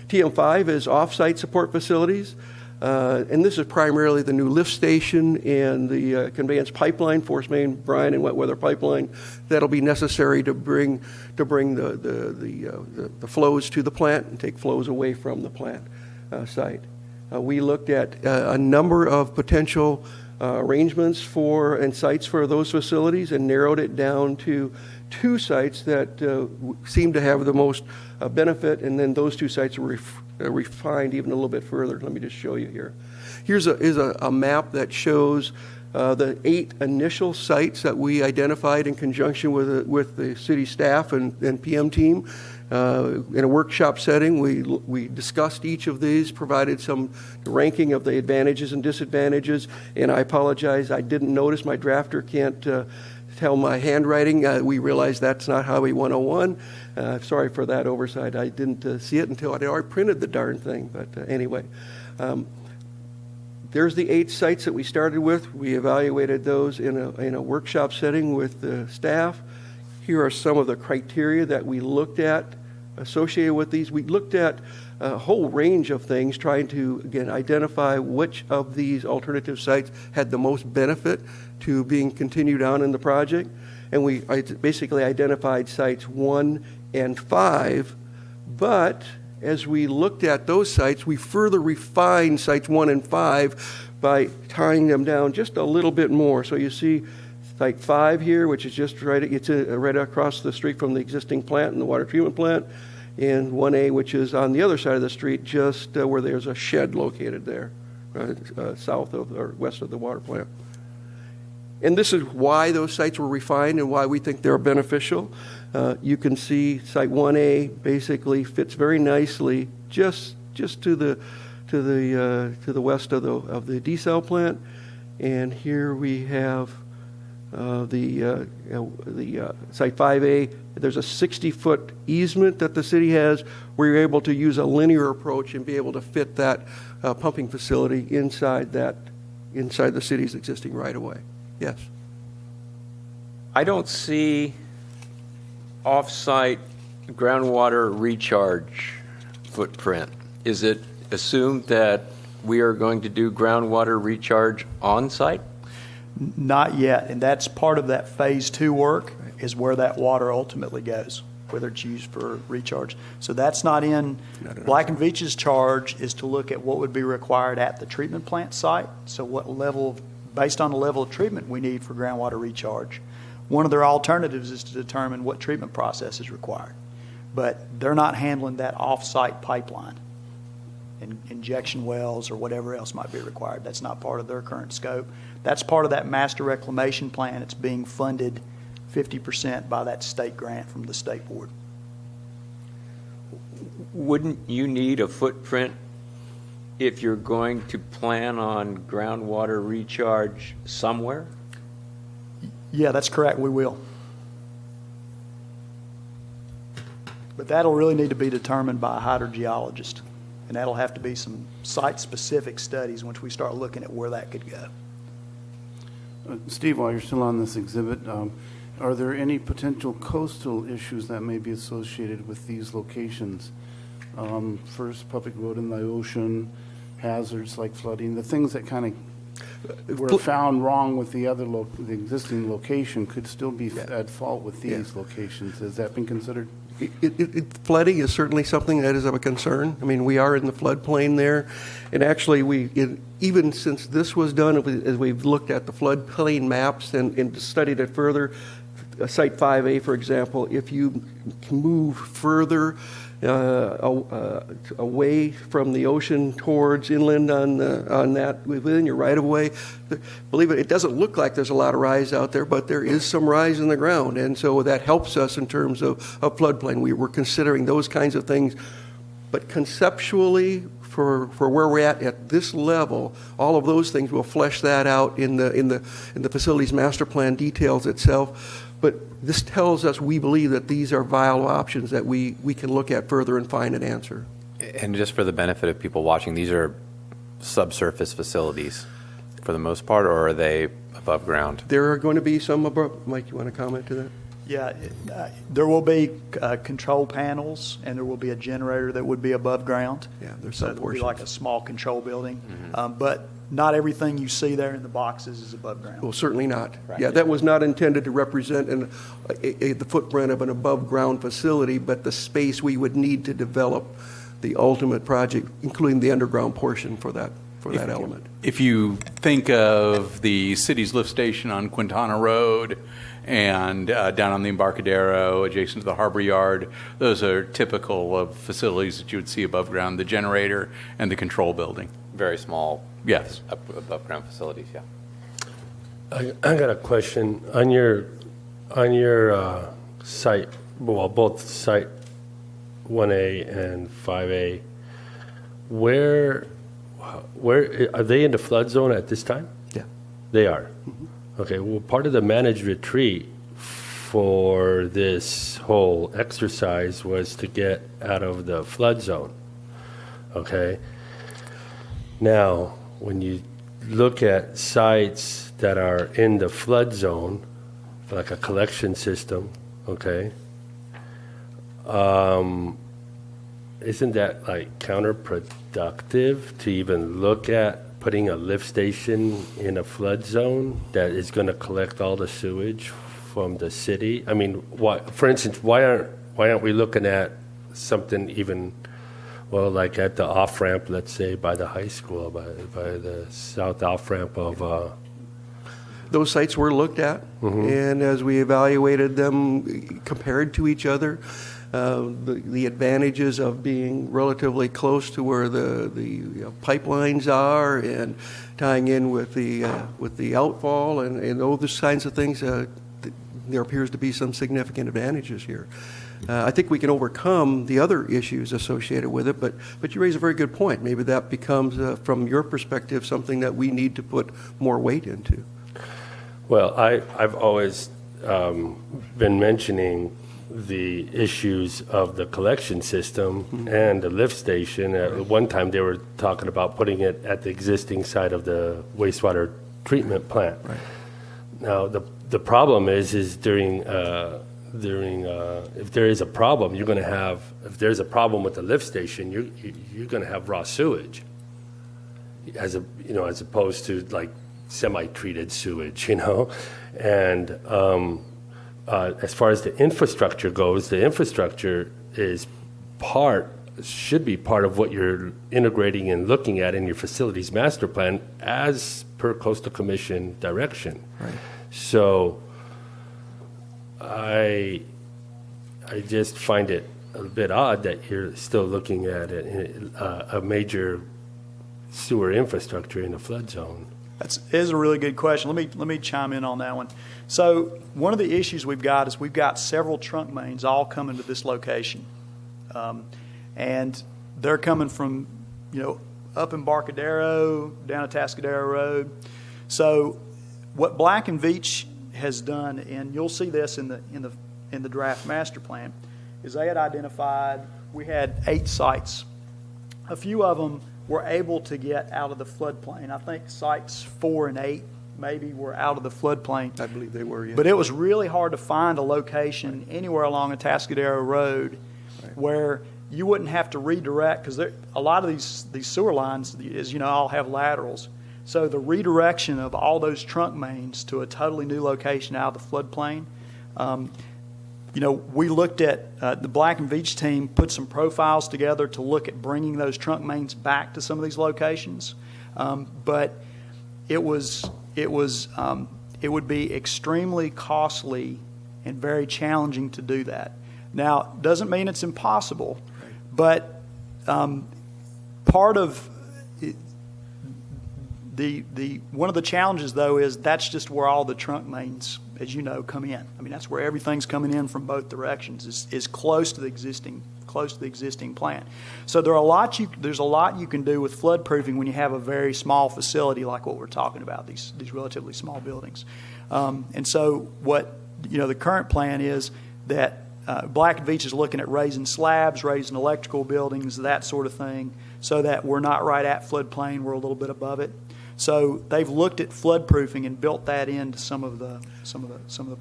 TM5 is off-site support facilities, and this is primarily the new lift station and the conveyance pipeline, force main, brine, and wet weather pipeline that'll be necessary to bring the flows to the plant and take flows away from the plant site. We looked at a number of potential arrangements and sites for those facilities and narrowed it down to 2 sites that seem to have the most benefit, and then those 2 sites were refined even a little bit further. Let me just show you here. Here's a map that shows the 8 initial sites that we identified in conjunction with the city staff and PM team. In a workshop setting, we discussed each of these, provided some ranking of the advantages and disadvantages, and I apologize, I didn't notice, my drafter can't tell my handwriting. We realized that's not Highway 101. Sorry for that oversight. I didn't see it until I'd already printed the darn thing, but anyway. There's the 8 sites that we started with. We evaluated those in a workshop setting with the staff. Here are some of the criteria that we looked at associated with these. We looked at a whole range of things, trying to, again, identify which of these alternative sites had the most benefit to being continued on in the project. And we basically identified sites 1 and 5, but as we looked at those sites, we further refined sites 1 and 5 by tying them down just a little bit more. So you see Site 5 here, which is just right across the street from the existing plant and the water treatment plant, and 1A, which is on the other side of the street, just where there's a shed located there, right, south of or west of the water plant. And this is why those sites were refined and why we think they're beneficial. You can see Site 1A basically fits very nicely just to the west of the desal plant, and here we have the Site 5A. There's a 60-foot easement that the city has where you're able to use a linear approach and be able to fit that pumping facility inside the city's existing right-of-way. Yes. I don't see off-site groundwater recharge footprint. Is it assumed that we are going to do groundwater recharge on-site? Not yet, and that's part of that phase 2 work is where that water ultimately goes, whether it's used for recharge. So that's not in Black and Veatch's charge is to look at what would be required at the treatment plant site. So what level, based on the level of treatment we need for groundwater recharge. One of their alternatives is to determine what treatment process is required. But they're not handling that off-site pipeline and injection wells or whatever else might be required. That's not part of their current scope. That's part of that master reclamation plan. It's being funded 50% by that state grant from the state board. Wouldn't you need a footprint if you're going to plan on groundwater recharge somewhere? Yeah, that's correct. We will. But that'll really need to be determined by a hydrogeologist. And that'll have to be some site-specific studies once we start looking at where that could go. Steve, while you're still on this exhibit, are there any potential coastal issues that may be associated with these locations? First, public road in the ocean, hazards like flooding, the things that kind of were found wrong with the existing location could still be at fault with these locations. Has that been considered? Flooding is certainly something that is of a concern. I mean, we are in the floodplain there, and actually, even since this was done, as we've looked at the floodplain maps and studied it further, Site 5A, for example, if you move further away from the ocean towards inland on that within your right of way. Believe it doesn't look like there's a lot of rise out there, but there is some rise in the ground, and so that helps us in terms of floodplain. We were considering those kinds of things, but conceptually, for where we're at this level, all of those things will flesh that out in the facilities master plan details itself. But this tells us we believe that these are viable options that we can look at further and find an answer. And just for the benefit of people watching, these are subsurface facilities for the most part, or are they above ground? There are going to be some above. Mike, you want to comment to that? Yeah, there will be control panels, and there will be a generator that would be above ground. Yeah, there's so some it would be portions. like a small control building. But not everything you see there in the boxes is above ground. Well, certainly not. Right. Yeah, that was not intended to represent the footprint of an above-ground facility, but the space we would need to develop the ultimate project, including the underground portion for that element. If you think of the city's lift station on Quintana Road and down on the Embarcadero, adjacent to the Harbor Yard, those are typical of facilities that you would see above ground, the generator and the control building. Very small. Yes. Above ground facilities, yeah. I got a question on your site. Well, both site 1A and 5A. Where are they in the flood zone at this time? Yeah, they are. Okay. Well, part of the managed retreat for this whole exercise was to get out of the flood zone. Okay. Now, when you look at sites that are in the flood zone, like a collection system, okay, isn't that like counterproductive to even look at putting a lift station in a flood zone that is going to collect all the sewage from the city? I mean, for instance, why aren't we looking at something even, well, like at the off-ramp, let's say, by the high school, by the south off-ramp of... Those sites were looked at, and as we evaluated them compared to each other, the advantages of being relatively close to where the pipelines are and tying in with the outfall and all those kinds of things, there appears to be some significant advantages here. I think we can overcome the other issues associated with it, but you raise a very good point. Maybe that becomes, from your perspective, something that we need to put more weight into. Well, I've always been mentioning the issues of the collection system and the lift station. At one time, they were talking about putting it at the existing site of the wastewater treatment plant. Right. Now, the problem is during if there is a problem, you're going to have, if there's a problem with the lift station, you're going to have raw sewage, as opposed to like semi-treated sewage, and as far as the infrastructure goes, the infrastructure should be part of what you're integrating and looking at in your facilities master plan as per Coastal Commission direction. Right. So I just find it a bit odd that you're still looking at a major sewer infrastructure in a flood zone. That is a really good question. Let me chime in on that one. So one of the issues we've got is we've got several trunk mains all coming to this location, and they're coming from up Embarcadero down Atascadero Road. So what Black and Veatch has done, and you'll see this in the draft master plan, is they had identified, we had 8 sites. A few of them were able to get out of the floodplain. I think sites 4 and 8 maybe were out of the floodplain. I believe they were, yes. But it was really hard to find a location anywhere along Atascadero Road where you wouldn't have to redirect, because a lot of these sewer lines, as you know, all have laterals. So the redirection of all those trunk mains to a totally new location out of the floodplain, we looked at the Black and Veatch team put some profiles together to look at bringing those trunk mains back to some of these locations, but it would be extremely costly and very challenging to do that. Now, doesn't mean it's impossible, But part of one of the challenges, though, is that's just where all the trunk mains, as you know, come in. I mean, that's where everything's coming in from both directions. Is close to the existing plant. So there's a lot you can do with flood proofing when you have a very small facility like what we're talking about, these relatively small buildings. And so what the current plan is that Black and Veatch is looking at raising slabs, raising electrical buildings, that sort of thing, so that we're not right at floodplain, we're a little bit above it. So they've looked at flood proofing and built that into some of the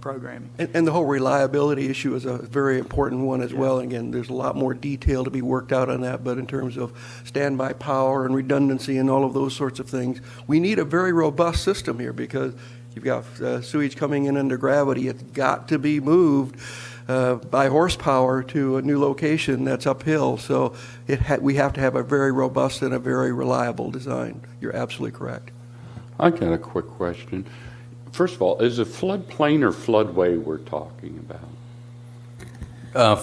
programming. And the whole reliability issue is a very important one as well. Again, there's a lot more detail to be worked out on that, but in terms of standby power and redundancy and all of those sorts of things, we need a very robust system here because you've got sewage coming in under gravity. It's got to be moved by horsepower to a new location that's uphill. So we have to have a very robust and a very reliable design. You're absolutely correct. I got a quick question. First of all, is it floodplain or floodway we're talking about?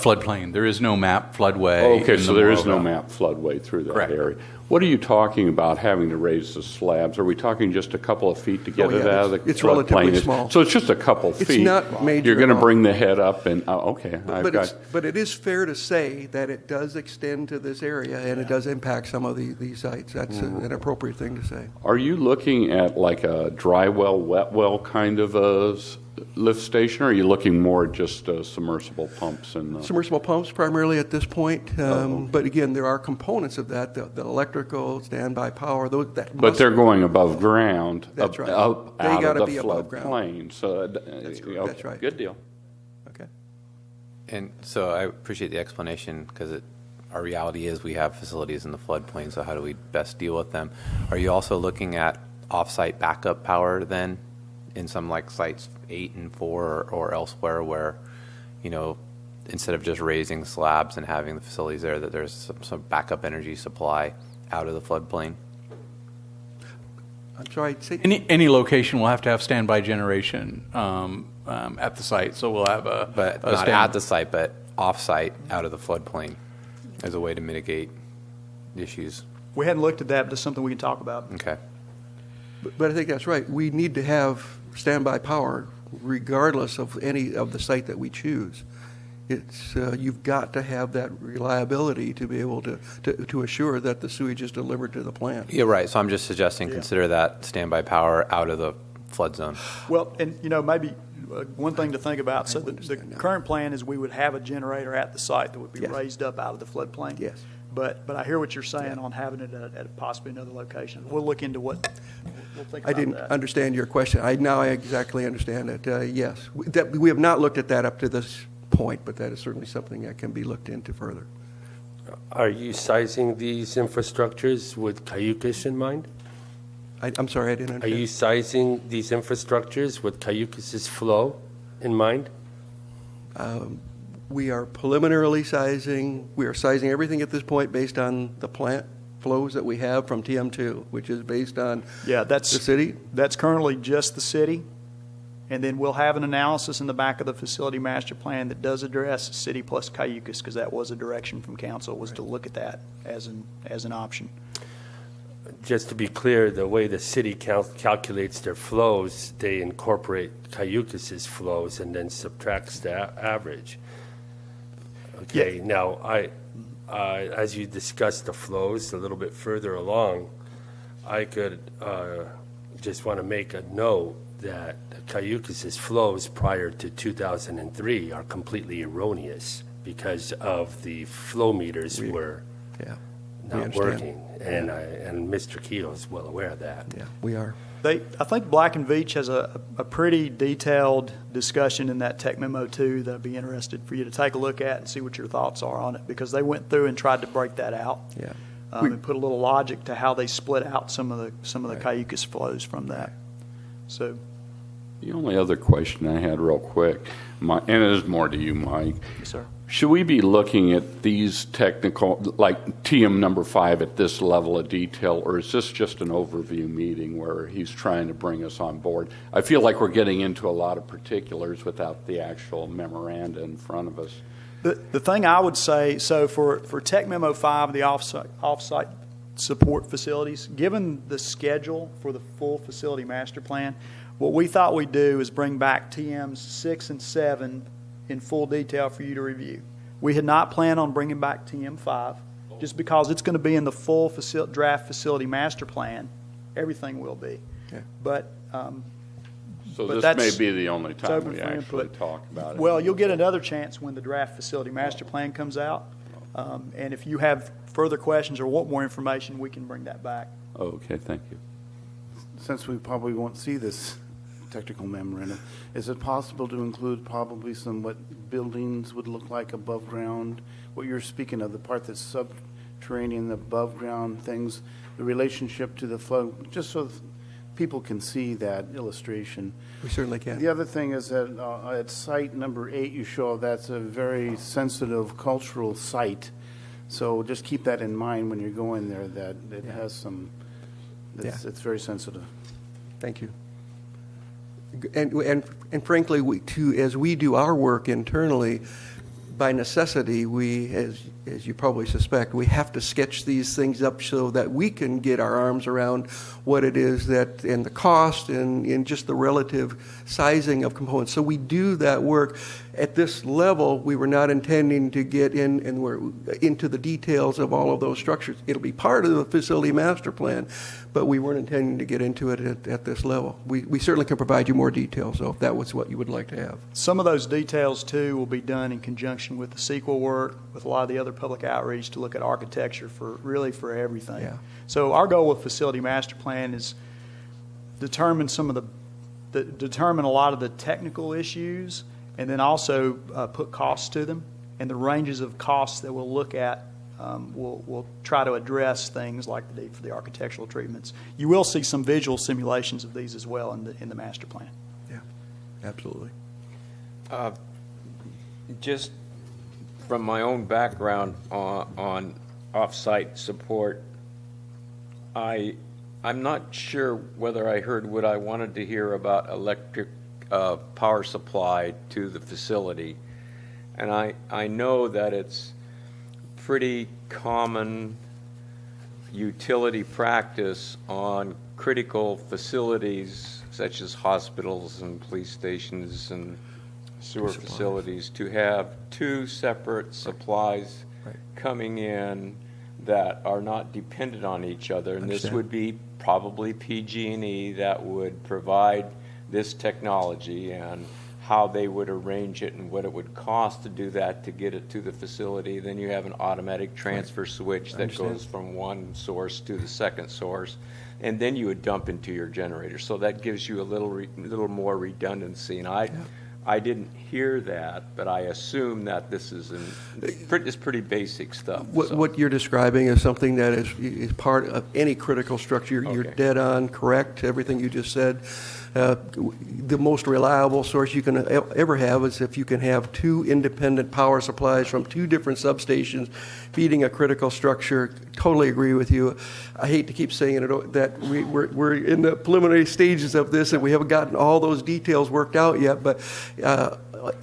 Floodplain. There is no map floodway. Okay, so there is no Morro. map floodway through that Correct. area. What are you talking about having to raise the slabs? Are we talking just a couple of feet to get it out of the it's relatively floodplain? small. So it's just a couple feet. It's not major You're going to at all. bring the head up and, okay. But it is fair to say that it does extend to this area and it does impact some of these sites. That's an appropriate thing to say. Are you looking at like a dry well, wet well kind of a lift station, or are you looking more at just submersible pumps? Submersible pumps primarily at this point, but again, there are components of that, the electrical, standby power. But they're going above ground, That's right. up They out gotta of be the above ground. floodplain. So That's right. Good deal. Okay. And so I appreciate the explanation because our reality is we have facilities in the floodplain, so how do we best deal with them? Are you also looking at off-site backup power then in some like sites 8 and 4 or elsewhere where, instead of just raising slabs and having the facilities there, that there's some backup energy supply out of the floodplain? I'm sorry. Any location will have to have standby generation at the site, so we'll have But not at the site, but off-site out of the floodplain as a way to mitigate issues. We hadn't looked at that, but it's something we can talk about. Okay. But I think that's right. We need to have standby power regardless of any of the site that we choose. It's you've got to have that reliability to be able to assure that the sewage is delivered to the plant. Yeah, right. So I'm just suggesting consider that standby power out of the flood zone. Well, and maybe one thing to think about. So the current plan is we would have a generator at the site that would be raised up out of the floodplain. Yes. But I hear what you're saying on having it at possibly another location. We'll look into what. We'll think about I didn't that. understand your question. Now I exactly understand it. Yes, we have not looked at that up to this point, but that is certainly something that can be looked into further. Are you sizing these infrastructures with Cayucas in mind? I'm sorry, I didn't Are understand. you sizing these infrastructures with Cayucas' flow in mind? We are preliminarily sizing. We are sizing everything at this point based on the plant flows that we have from TM2, which is based on the city. That's currently just the city. And then we'll have an analysis in the back of the facility master plan that does address city plus Cayucas, because that was a direction from council, was to look at that as an option. Just to be clear, the way the city calculates their flows, they incorporate Cayucas' flows and then subtracts the average. Okay, now as you discuss the flows a little bit further along, I could just want to make a note that Cayucas' flows prior to 2003 are completely erroneous because of the flow meters were not working, and Mr. Keogh is well aware of that. Yeah, we are. I think Black and Veatch has a pretty detailed discussion in that tech memo too that I'd be interested for you to take a look at and see what your thoughts are on it, because they went through and tried to break that out. Yeah. And put a little logic to how they split out some of the Cayucas flows from that. So, The only other question I had real quick, and it is more to you, Mike. yes, sir. Should we be looking at these technical, like TM number 5 at this level of detail, or is this just an overview meeting where he's trying to bring us on board? I feel like we're getting into a lot of particulars without the actual memoranda in front of us. The thing I would say, so for Tech Memo 5, the off-site support facilities, given the schedule for the full facility master plan, what we thought we'd do is bring back TMs 6 and 7 in full detail for you to review. We had not planned on bringing back TM 5, just because it's going to be in the full draft facility master plan. Everything will be. Okay. But So but this that's- may be the only it's time open we for actually input. talk about it. Well, you'll get another chance when the draft facility master plan comes out. And if you have further questions or want more information, we can bring that back. Okay, thank you. Since we probably won't see this technical memorandum, is it possible to include probably some what buildings would look like above ground? What you're speaking of, the part that's subterranean, the above ground things, the relationship to the flood, just so people can see that illustration. We certainly can. The other thing is that at site number 8, you show that's a very sensitive cultural site. So just keep that in mind when you're going there, that it has some, it's very sensitive. Thank you. And frankly, as we do our work internally, by necessity, we, as you probably suspect, we have to sketch these things up so that we can get our arms around what it is that, and the cost and just the relative sizing of components. So we do that work. At this level, we were not intending to get in and we're into the details of all of those structures. It'll be part of the facility master plan, but we weren't intending to get into it at this level. We certainly can provide you more details, though, if that was what you would like to have. Some of those details, too, will be done in conjunction with the CEQA work, with a lot of the other public outreach to look at architecture for everything. Yeah. So our goal with facility master plan is determine determine a lot of the technical issues, and then also put costs to them, and the ranges of costs that we'll look at. We'll try to address things like the need for the architectural treatments. You will see some visual simulations of these as well in the master plan. Yeah, absolutely. Just from my own background on off-site support, I'm not sure whether I heard what I wanted to hear about electric power supply to the facility. And I know that it's pretty common utility practice on critical facilities such as hospitals and police stations and sewer facilities to have two separate supplies coming in that are not dependent on each other. And this would be probably PG&E that would provide this technology, and how they would arrange it and what it would cost to do that to get it to the facility. Then you have an automatic transfer switch that goes from one source to the second source, and then you would dump into your generator. So that gives you a little more redundancy. And I didn't hear that, but I assume that this is it's pretty basic stuff. What you're describing is something that is part of any critical structure. You're dead on correct, everything you just said. The most reliable source you can ever have is if you can have two independent power supplies from two different substations feeding a critical structure. Totally agree with you. I hate to keep saying it, that we're in the preliminary stages of this and we haven't gotten all those details worked out yet, but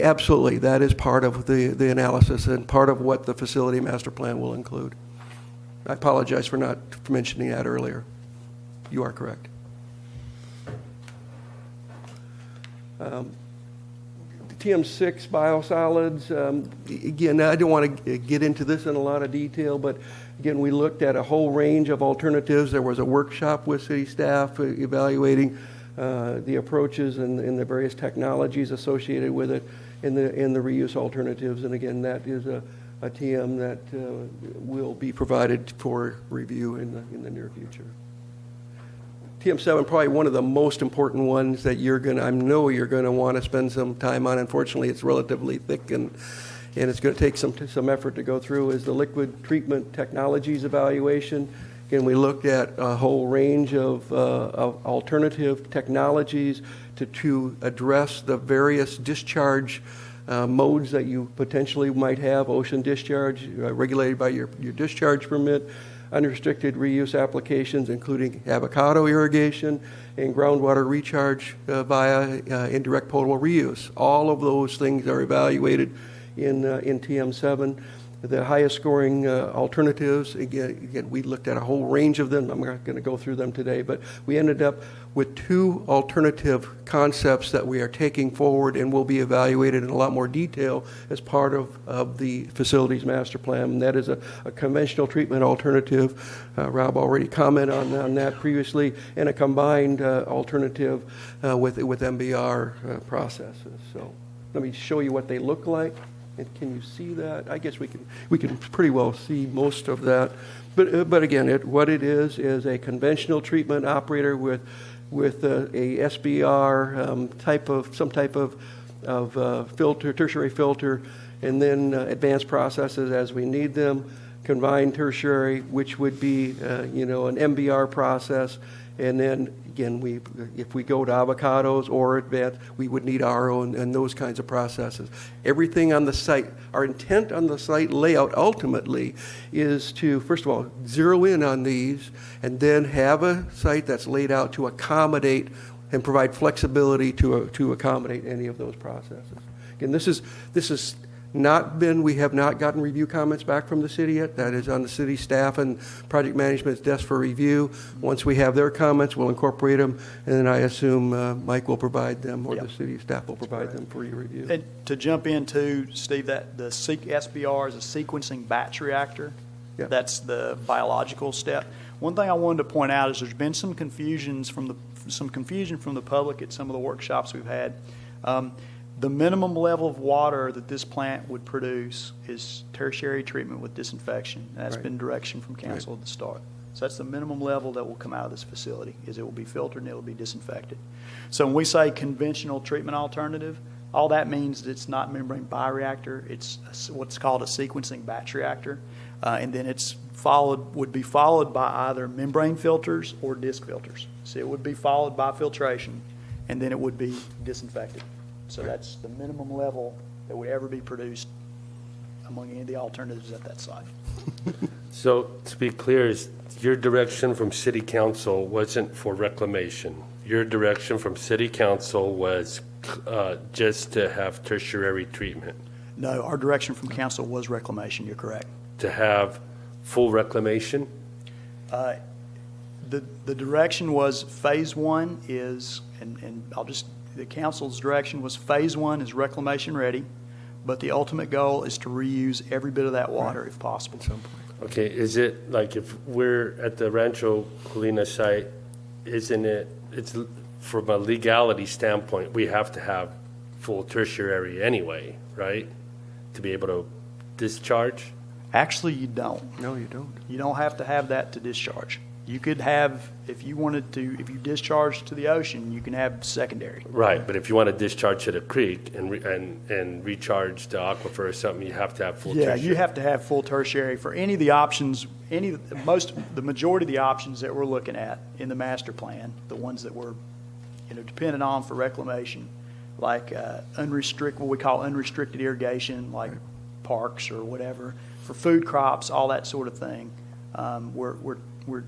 absolutely, that is part of the analysis and part of what the facility master plan will include. I apologize for not mentioning that earlier. You are correct. TM6 biosolids, again, I don't want to get into this in a lot of detail, but again, we looked at a whole range of alternatives. There was a workshop with city staff evaluating the approaches and the various technologies associated with it in the reuse alternatives. And again, that is a TM that will be provided for review in the near future. TM7, probably one of the most important ones that I know you're going to want to spend some time on. Unfortunately, it's relatively thick and it's going to take some effort to go through, is the liquid treatment technologies evaluation. Again, we looked at a whole range of alternative technologies to address the various discharge modes that you potentially might have: ocean discharge, regulated by your discharge permit, unrestricted reuse applications, including avocado irrigation, and groundwater recharge via indirect potable reuse. All of those things are evaluated in TM7. The highest scoring alternatives, again, we looked at a whole range of them. I'm not going to go through them today, but we ended up with 2 alternative concepts that we are taking forward and will be evaluated in a lot more detail as part of the facilities master plan. And that is a conventional treatment alternative. Rob already commented on that previously, and a combined alternative with MBR processes. So let me show you what they look like. And can you see that? I guess we can pretty well see most of that. But again, what it is a conventional treatment operator with a SBR some type of filter, tertiary filter, and then advanced processes as we need them. Combined tertiary, which would be an MBR process, and then again, if we go to avocados or advanced, we would need RO and those kinds of processes. Everything on the site, our intent on the site layout ultimately is to, first of all, zero in on these and then have a site that's laid out to accommodate and provide flexibility to accommodate any of those processes. Again, this is we have not gotten review comments back from the city yet. That is on the city staff and project management's desk for review. Once we have their comments, we'll incorporate them, and then I assume Mike will provide them, or the city staff will provide them for your review. And to jump into, Steve, that the SBR is a sequencing batch reactor. Yeah. That's the biological step. One thing I wanted to point out is there's been some confusion from the public at some of the workshops we've had. The minimum level of water that this plant would produce is tertiary treatment with disinfection. That's been direction from council at the start. So that's the minimum level that will come out of this facility, is it will be filtered and it will be disinfected. So when we say conventional treatment alternative, all that means that it's not membrane bioreactor. It's what's called a sequencing batch reactor. And then would be followed by either membrane filters or disc filters. So it would be followed by filtration, and then it would be disinfected. So that's the minimum level that would ever be produced among any of the alternatives at that site. So to be clear, is your direction from City Council wasn't for reclamation. Your direction from City Council was just to have tertiary treatment. No, our direction from council was reclamation. You're correct. To have full reclamation? The direction was phase 1 is, and the council's direction was phase 1 is reclamation ready, but the ultimate goal is to reuse every bit of that water if possible. Okay, is it like if we're at the Rancho Colina site, isn't it, it's from a legality standpoint, we have to have full tertiary anyway, right? To be able to discharge? Actually, you don't. No, you don't. You don't have to have that to discharge. You could have, if you discharge to the ocean, you can have secondary. Right, but if you want to discharge to the creek and recharge the aquifer or something, you have to have full tertiary. Yeah, you have to have full tertiary for any of the options, the majority of the options that we're looking at in the master plan, the ones that we're dependent on for reclamation, like what we call unrestricted irrigation, like parks or whatever, for food crops, all that sort of thing. We're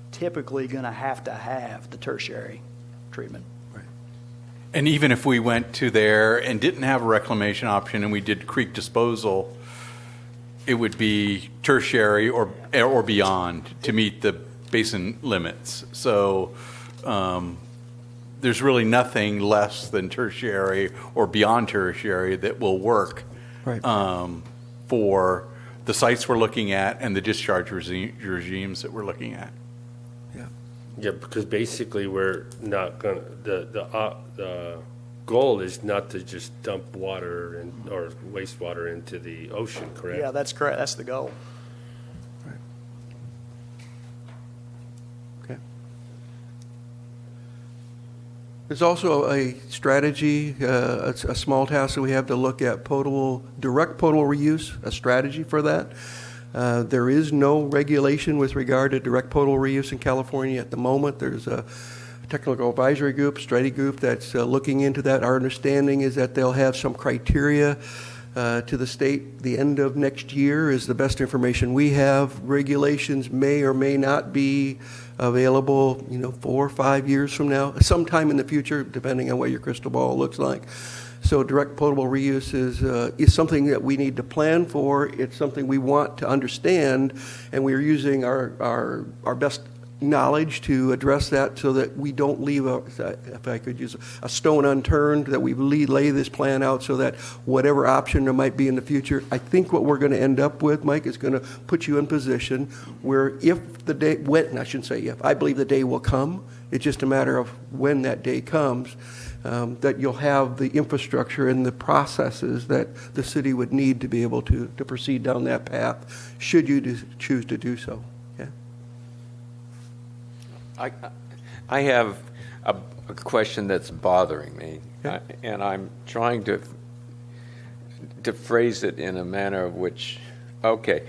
typically going to have the tertiary treatment. Right. And even if we went to there and didn't have a reclamation option and we did creek disposal, it would be tertiary or beyond to meet the basin limits. So there's really nothing less than tertiary or beyond tertiary that will work for the sites we're looking at and the discharge regimes that we're looking at. Yeah, because basically we're not going to, the goal is not to just dump water or wastewater into the ocean, correct? Yeah, that's correct. That's the goal. Right. Okay. There's also a strategy, a small task that we have to look at direct potable reuse, a strategy for that. There is no regulation with regard to direct potable reuse in California at the moment. There's a technical advisory group, study group that's looking into that. Our understanding is that they'll have some criteria to the state the end of next year is the best information we have. Regulations may or may not be available, 4 or 5 years from now, sometime in the future, depending on what your crystal ball looks like. So direct potable reuse is something that we need to plan for. It's something we want to understand, and we are using our best knowledge to address that so that we don't leave, if I could use a stone unturned, that we lay this plan out so that whatever option there might be in the future, I think what we're going to end up with, Mike, is going to put you in position where if the day, when, I shouldn't say if, I believe the day will come. It's just a matter of when that day comes, that you'll have the infrastructure and the processes that the city would need to be able to proceed down that path, should you choose to do so. I have a question that's bothering me, and I'm trying to phrase it in a manner of which, okay,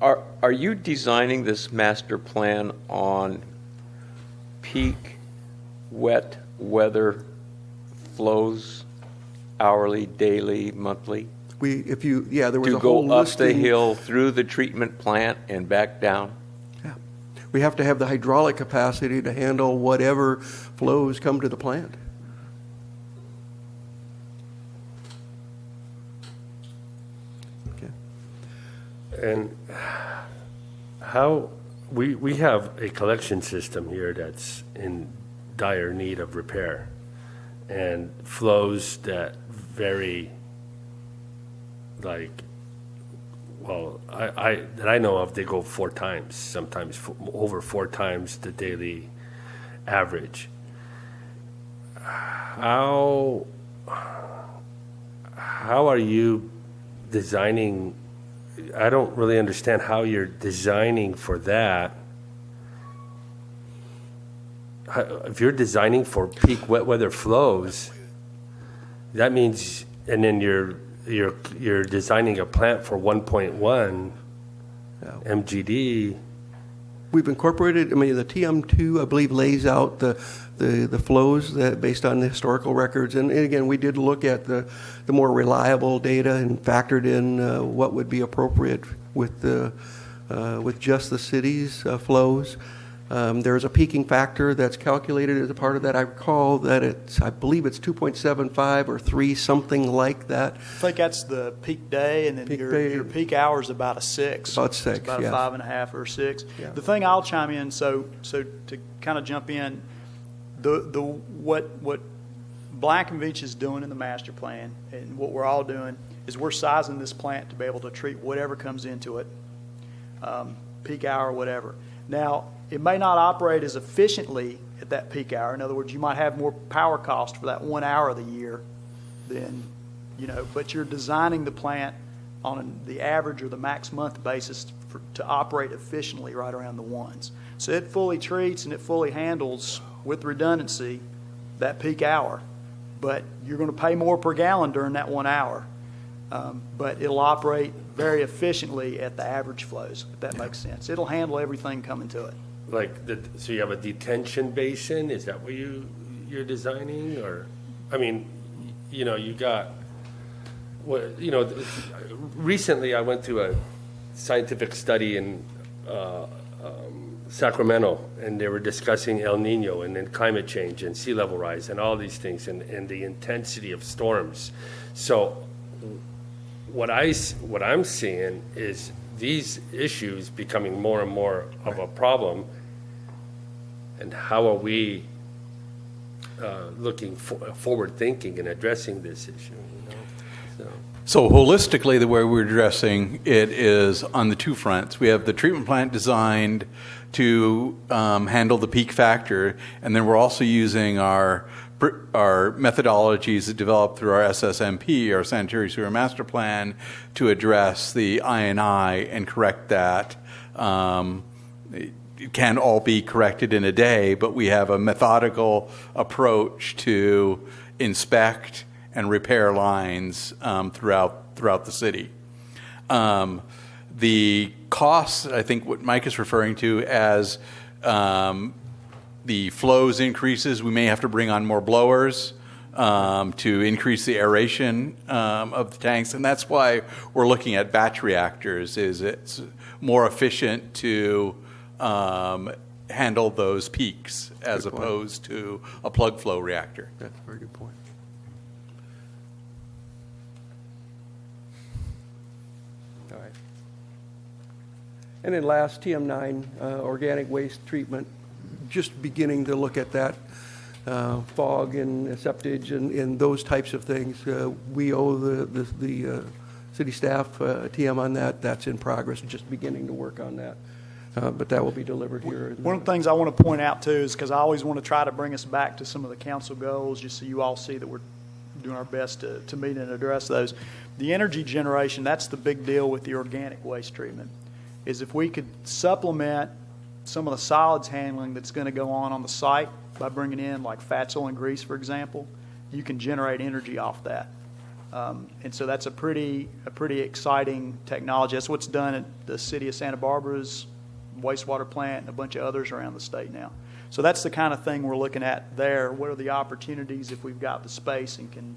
are you designing this master plan on peak wet weather flows, hourly, daily, monthly? There was to a whole go up listing. the hill through the treatment plant and back down? We have to have the hydraulic capacity to handle whatever flows come to the plant. Okay. And how, we have a collection system here that's in dire need of repair, and flows that vary, like, well, that I know of, they go 4 times, sometimes over 4 times the daily average. How are you designing? I don't really understand how you're designing for that. If you're designing for peak wet weather flows, that means, and then you're designing a plant for 1.1 MGD. We've incorporated, the TM2, I believe, lays out the flows that based on the historical records. And again, we did look at the more reliable data and factored in what would be appropriate with just the city's flows. There's a peaking factor that's calculated as a part of that. I recall that I believe it's 2.75 or 3, something like that. I think that's the peak day, and then your peak hour is about a 6. About 6, it's about yes. a 5.5 or 6. Yeah. The thing I'll chime in, so to kind of jump in, what Black and Veatch is doing in the master plan, and what we're all doing, is we're sizing this plant to be able to treat whatever comes into it, peak hour, whatever. Now, it may not operate as efficiently at that peak hour. In other words, you might have more power cost for that 1 hour of the year than, but you're designing the plant on the average or the max month basis to operate efficiently right around the ones. So it fully treats and it fully handles, with redundancy, that peak hour. But you're going to pay more per gallon during that 1 hour. But it'll operate very efficiently at the average flows, if that makes sense. It'll handle everything coming to it. So you have a detention basin? Is that what you're designing? Or, you got, recently I went to a scientific study in Sacramento, and they were discussing El Nino and then climate change and sea level rise and all these things and the intensity of storms. So what I'm seeing is these issues becoming more and more of a problem, and how are we looking forward thinking and addressing this issue? So holistically, the way we're addressing it is on the 2 fronts. We have the treatment plant designed to handle the peak factor, and then we're also using our methodologies that developed through our SSMP, our Sanitary Sewer Master Plan, to address the I&I and correct that. It can't all be corrected in a day, but we have a methodical approach to inspect and repair lines throughout the city. The costs, I think what Mike is referring to as the flows increases, we may have to bring on more blowers to increase the aeration of the tanks, and that's why we're looking at batch reactors. It's more efficient to handle those peaks as opposed to a plug flow reactor. That's a very good point. And then last, TM9, organic waste treatment, just beginning to look at that. Fog and septage and those types of things. We owe the city staff TM on that. That's in progress, just beginning to work on that. But that will be delivered here. One of the things I want to point out, too, is because I always want to try to bring us back to some of the council goals, just so you all see that we're doing our best to meet and address those. The energy generation, that's the big deal with the organic waste treatment, is if we could supplement some of the solids handling that's going to go on the site by bringing in like fats, oil, and grease, for example, you can generate energy off that. And so that's a pretty exciting technology. That's what's done at the city of Santa Barbara's wastewater plant and a bunch of others around the state now. So that's the kind of thing we're looking at there. What are the opportunities if we've got the space and can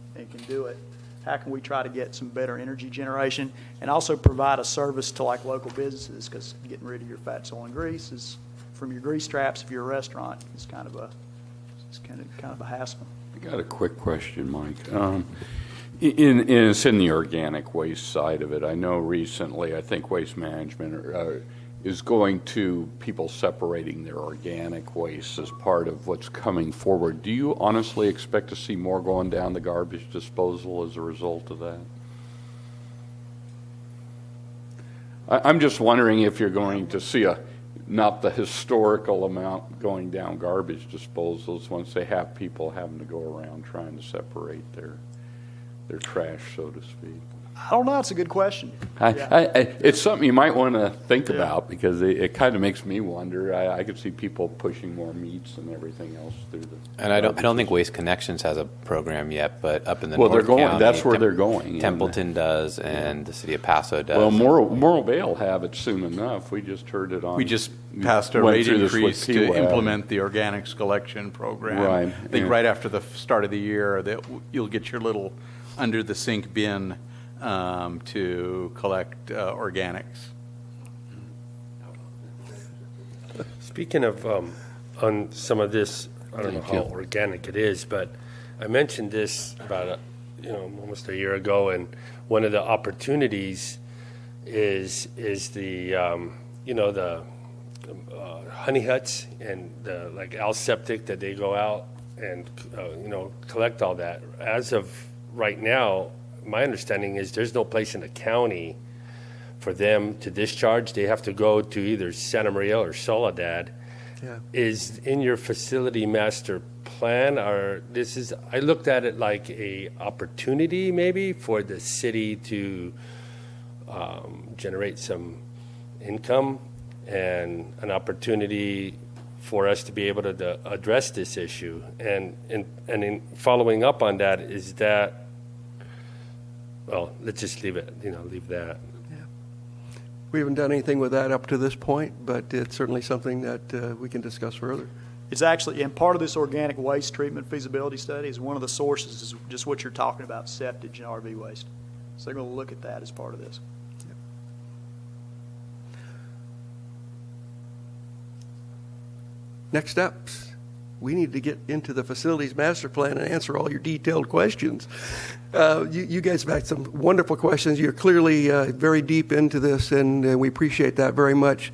do it? How can we try to get some better energy generation and also provide a service to like local businesses, because getting rid of your fats, oil, and grease is from your grease traps if you're a restaurant is kind of a hassle. I got a quick question, Mike. It's in the organic waste side of it. I know recently, I think Waste Management is going to people separating their organic waste as part of what's coming forward. Do you honestly expect to see more going down the garbage disposal as a result of that? I'm just wondering if you're going to see not the historical amount going down garbage disposals once they have people having to go around trying to separate their trash, so to speak. I don't know. It's a good question. It's something you might want to think about, because it kind of makes me wonder. I could see people pushing more meats and everything else through the. And I don't think Waste Connections has a program yet, but up in the Well, North they're going. County, That's where they're going. Templeton does, and the city of Paso does. Well, Morro Bay will have it soon enough. We just heard it on. We just passed a went rate through this with increase to T-Web. implement the organics collection program. Right, I think yeah. right after the start of the year that you'll get your little under the sink bin to collect organics. Speaking of on some of this, I don't know how organic it is, but I mentioned this about almost a year ago, and one of the opportunities is the the honey huts and the like aseptic that they go out and collect all that. As of right now, my understanding is there's no place in the county for them to discharge. They have to go to either Santa Maria or Soledad. Yeah. Is in your facility master plan, or I looked at it like a opportunity maybe for the city to generate some income and an opportunity for us to be able to address this issue. And in following up on that, is that, well, let's just leave it, leave that. Yeah. We haven't done anything with that up to this point, but it's certainly something that we can discuss further. It's actually, and part of this organic waste treatment feasibility study is one of the sources is just what you're talking about, septage and RV waste. So they're going to look at that as part of this. Next steps. We need to get into the facilities master plan and answer all your detailed questions. You guys have had some wonderful questions. You're clearly very deep into this, and we appreciate that very much.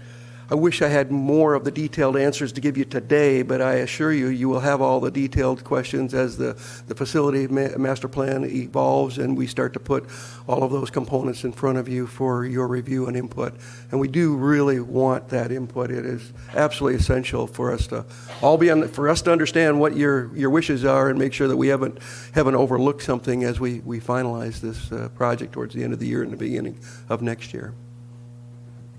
I wish I had more of the detailed answers to give you today, but I assure you, you will have all the detailed questions as the facility master plan evolves and we start to put all of those components in front of you for your review and input. And we do really want that input. It is absolutely essential for us to for us to understand what your wishes are and make sure that we haven't overlooked something as we finalize this project towards the end of the year and the beginning of next year.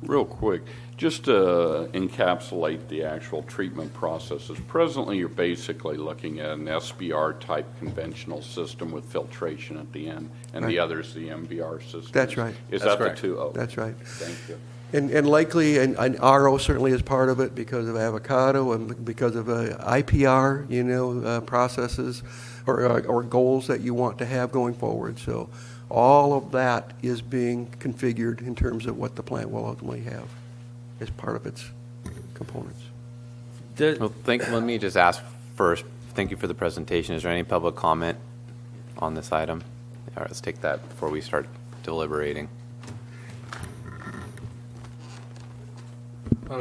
Real quick, just to encapsulate the actual treatment processes, presently you're basically looking at an SBR-type conventional system with filtration at the end, and the other's the MBR system. That's right. Is That's that correct. the two? Oh, That's right. Thank you. And likely, and RO certainly is part of it because of avocado and because of IPR, processes or goals that you want to have going forward. So all of that is being configured in terms of what the plant will ultimately have as part of its components. Well, let me just ask first, thank you for the presentation. Is there any public comment on this item? All right, let's take that before we start deliberating.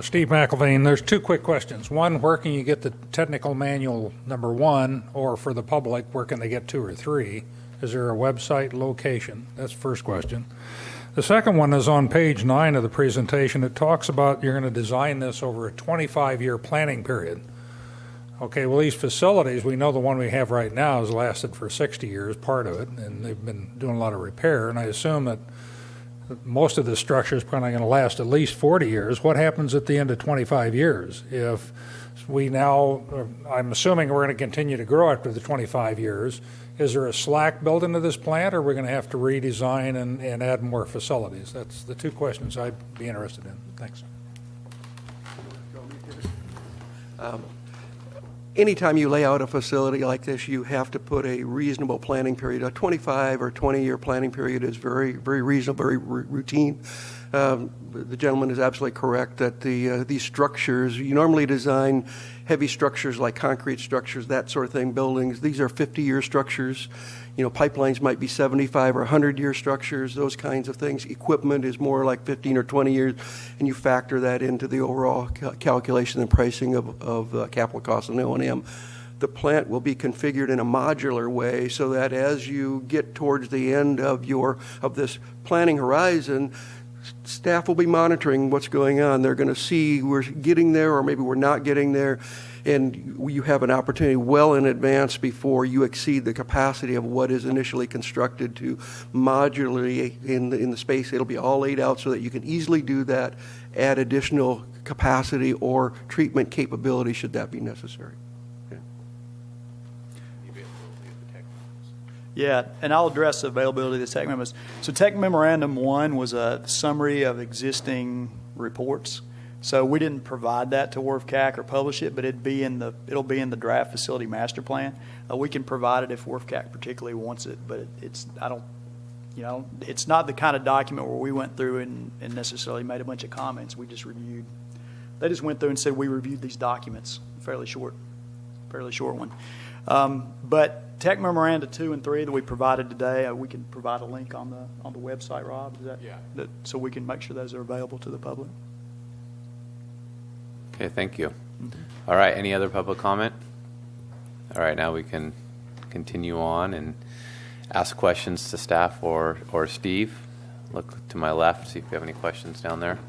Steve McElvain, there's two quick questions. One, where can you get the technical manual number 1, or for the public, where can they get 2 or 3? Is there a website location? That's the first question. The second one is on page 9 of the presentation. It talks about you're going to design this over a 25-year planning period. Okay, well, these facilities, we know the one we have right now has lasted for 60 years, part of it, and they've been doing a lot of repair, and I assume that most of the structure is probably going to last at least 40 years. What happens at the end of 25 years? If we now, I'm assuming we're going to continue to grow after the 25 years, is there a slack built into this plant, or are we going to have to redesign and add more facilities? That's the two questions I'd be interested in. Thanks. Anytime you lay out a facility like this, you have to put a reasonable planning period. A 25 or 20-year planning period is very, very reasonable, very routine. The gentleman is absolutely correct that these structures, you normally design heavy structures like concrete structures, that sort of thing, buildings. These are 50-year structures. You know, pipelines might be 75 or 100-year structures, those kinds of things. Equipment is more like 15 or 20 years, and you factor that into the overall calculation and pricing of capital costs and O&M. The plant will be configured in a modular way so that as you get towards the end of this planning horizon, staff will be monitoring what's going on. They're going to see we're getting there or maybe we're not getting there, and you have an opportunity well in advance before you exceed the capacity of what is initially constructed to modularly in the space. It'll be all laid out so that you can easily do that, add additional capacity or treatment capability should that be necessary. Yeah, and I'll address the availability of the tech memos. So Tech Memorandum 1 was a summary of existing reports. So we didn't provide that to WRF-CAC or publish it, but it'll be in the draft facility master plan. We can provide it if WRF-CAC particularly wants it, but it's not the kind of document where we went through and necessarily made a bunch of comments. We just reviewed. They just went through and said we reviewed these documents. Fairly short one. But Tech Memoranda 2 and 3 that we provided today, we can provide a link on the website, Rob. Is that, yeah. So we can make sure those are available to the public. Okay, thank you. All right, any other public comment? All right, now we can continue on and ask questions to staff or Steve. Look to my left, see if you have any questions down there.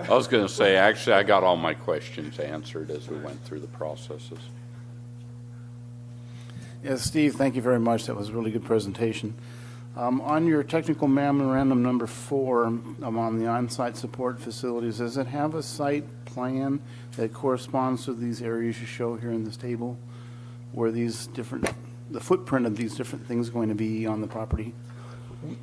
I was going to say, actually, I got all my questions answered as we went through the processes. Yes, Steve, thank you very much. That was a really good presentation. On your technical memorandum number 4, on the on-site support facilities, does it have a site plan that corresponds to these areas you show here in this table, where the footprint of these different things going to be on the property?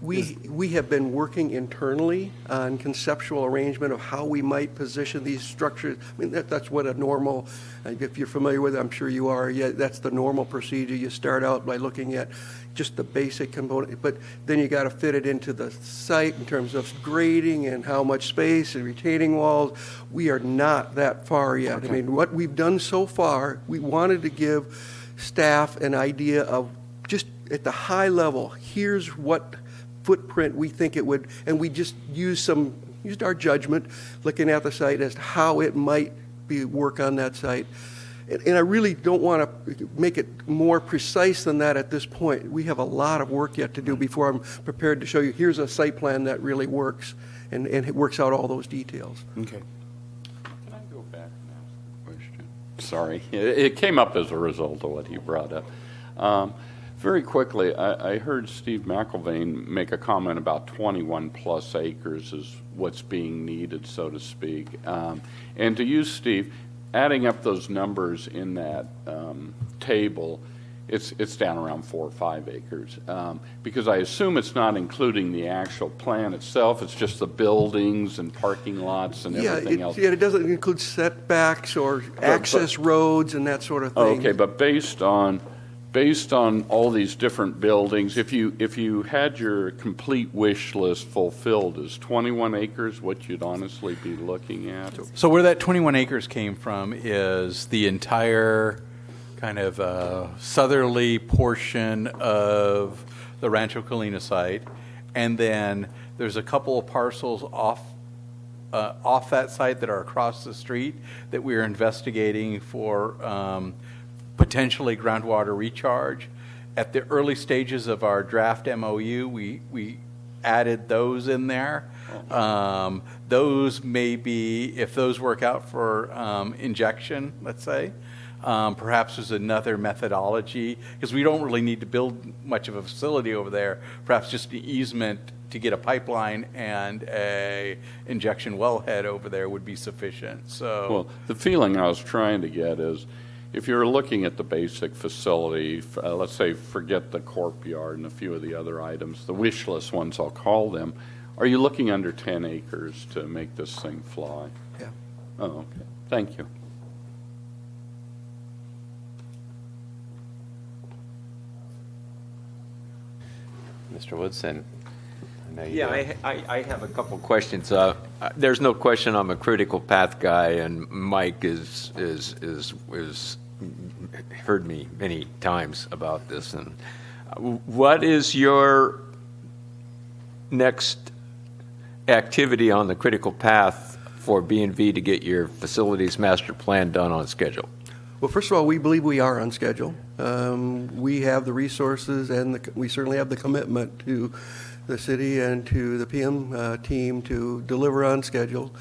We have been working internally on conceptual arrangement of how we might position these structures. I mean, that's what a normal, if you're familiar with it, I'm sure you are, yeah, that's the normal procedure. You start out by looking at just the basic component, but then you got to fit it into the site in terms of grading and how much space and retaining walls. We are not that far yet. Okay. I mean, what we've done so far, we wanted to give staff an idea of just at the high level, here's what footprint we think it would, and we just used our judgment looking at the site as to how it might work on that site. And I really don't want to make it more precise than that at this point. We have a lot of work yet to do before I'm prepared to show you here's a site plan that really works and it works out all those details. Okay. Can I go back and ask the question? Sorry, it came up as a result of what he brought up. Very quickly, I heard Steve McElvain make a comment about 21 plus acres is what's being needed, so to speak. And to you, Steve, adding up those numbers in that table, it's down around 4 or 5 acres. Because I assume it's not including the actual plan itself, it's just the buildings and parking lots and everything else. Yeah, it doesn't include setbacks or access roads and that sort of thing. Okay, but based on all these different buildings, if you had your complete wish list fulfilled, is 21 acres what you'd honestly be looking at? So where that 21 acres came from is the entire kind of southerly portion of the Rancho Colina site. And then there's a couple of parcels off that site that are across the street that we are investigating for potentially groundwater recharge. At the early stages of our draft MOU, we added those in there. Those may be, if those work out for injection, let's say, perhaps there's another methodology, because we don't really need to build much of a facility over there, perhaps just an easement to get a pipeline and a injection wellhead over there would be sufficient. So, Well, the feeling I was trying to get is, if you're looking at the basic facility, let's say forget the corp yard and a few of the other items, the wish list ones I'll call them, are you looking under 10 acres to make this thing fly? Yeah. Oh, okay. Thank you. Mr. Woodson. I know you Yeah, do. I have a couple questions. There's no question I'm a critical path guy, and Mike is heard me many times about this. And what is your next activity on the critical path for B&V to get your facilities master plan done on schedule? Well, first of all, we believe we are on schedule. We have the resources, and we certainly have the commitment to the city and to the PM team to deliver on schedule.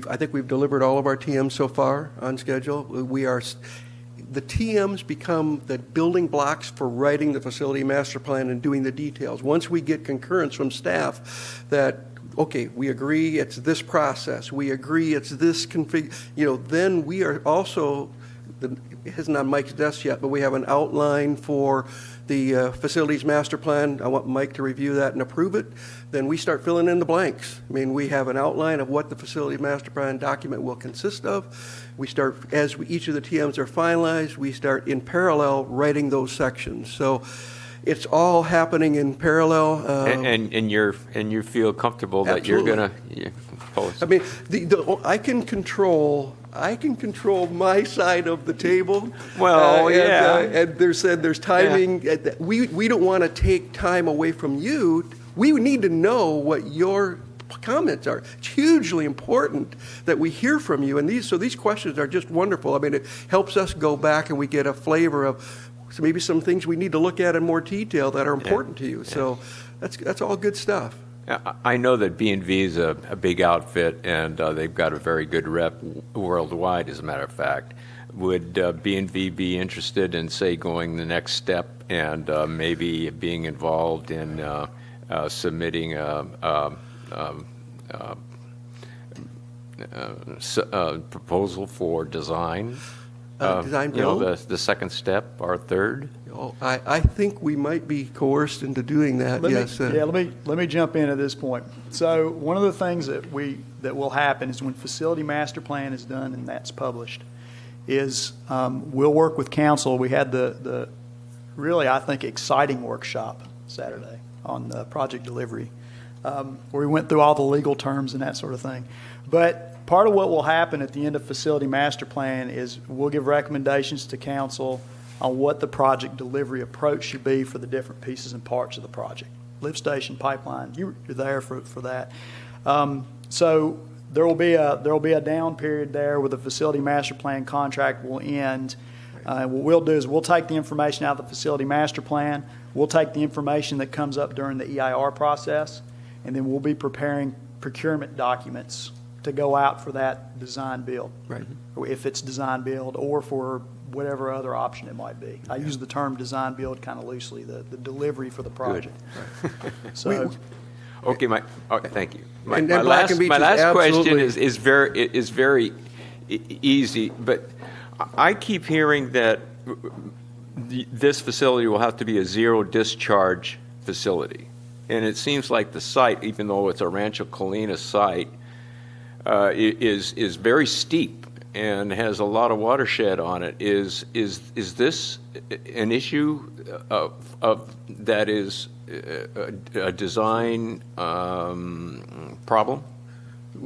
I think we've delivered all of our TMs so far on schedule. The TMs become the building blocks for writing the facility master plan and doing the details. Once we get concurrence from staff that, okay, we agree it's this process, we agree it's this config, then we are also, it isn't on Mike's desk yet, but we have an outline for the facilities master plan. I want Mike to review that and approve it. Then we start filling in the blanks. I mean, we have an outline of what the facility master plan document will consist of. We start, each of the TMs are finalized, we start in parallel writing those sections. So it's all happening in parallel. And you feel comfortable that you're going to post? I mean, I can control my side of the table. Well, yeah. And there's timing. Yeah. We don't want to take time away from you. We need to know what your comments are. It's hugely important that we hear from you. And these questions are just wonderful. I mean, it helps us go back and we get a flavor of maybe some things we need to look at in more detail that are important to you. So that's all good stuff. I know that B&V is a big outfit, and they've got a very good rep worldwide, as a matter of fact. Would B&V be interested in, say, going the next step and maybe being involved in submitting a proposal for design? Design build? The second step, or third? I think we might be coerced into doing that. Let me jump in at this point. So one of the things that will happen is when facility master plan is done and that's published, is we'll work with council. We had the really, I think, exciting workshop Saturday on the project delivery, where we went through all the legal terms and that sort of thing. But part of what will happen at the end of facility master plan is we'll give recommendations to council on what the project delivery approach should be for the different pieces and parts of the project. Lift station, pipeline, you're there for that. So there will be a down period there where the facility master plan contract will end. What we'll do is we'll take the information out of the facility master plan. We'll take the information that comes up during the EIR process, and then we'll be preparing procurement documents to go out for that design build. Right. If it's design build or for whatever other option it might be. I use the term design build kind of loosely, the delivery for the project. So, okay, thank you. My Black last and Beach question absolutely is very easy, but I keep hearing that this facility will have to be a zero discharge facility, and it seems like the site, even though it's a Rancho Colina site, is very steep and has a lot of watershed on it. Is this an issue of that is a design problem?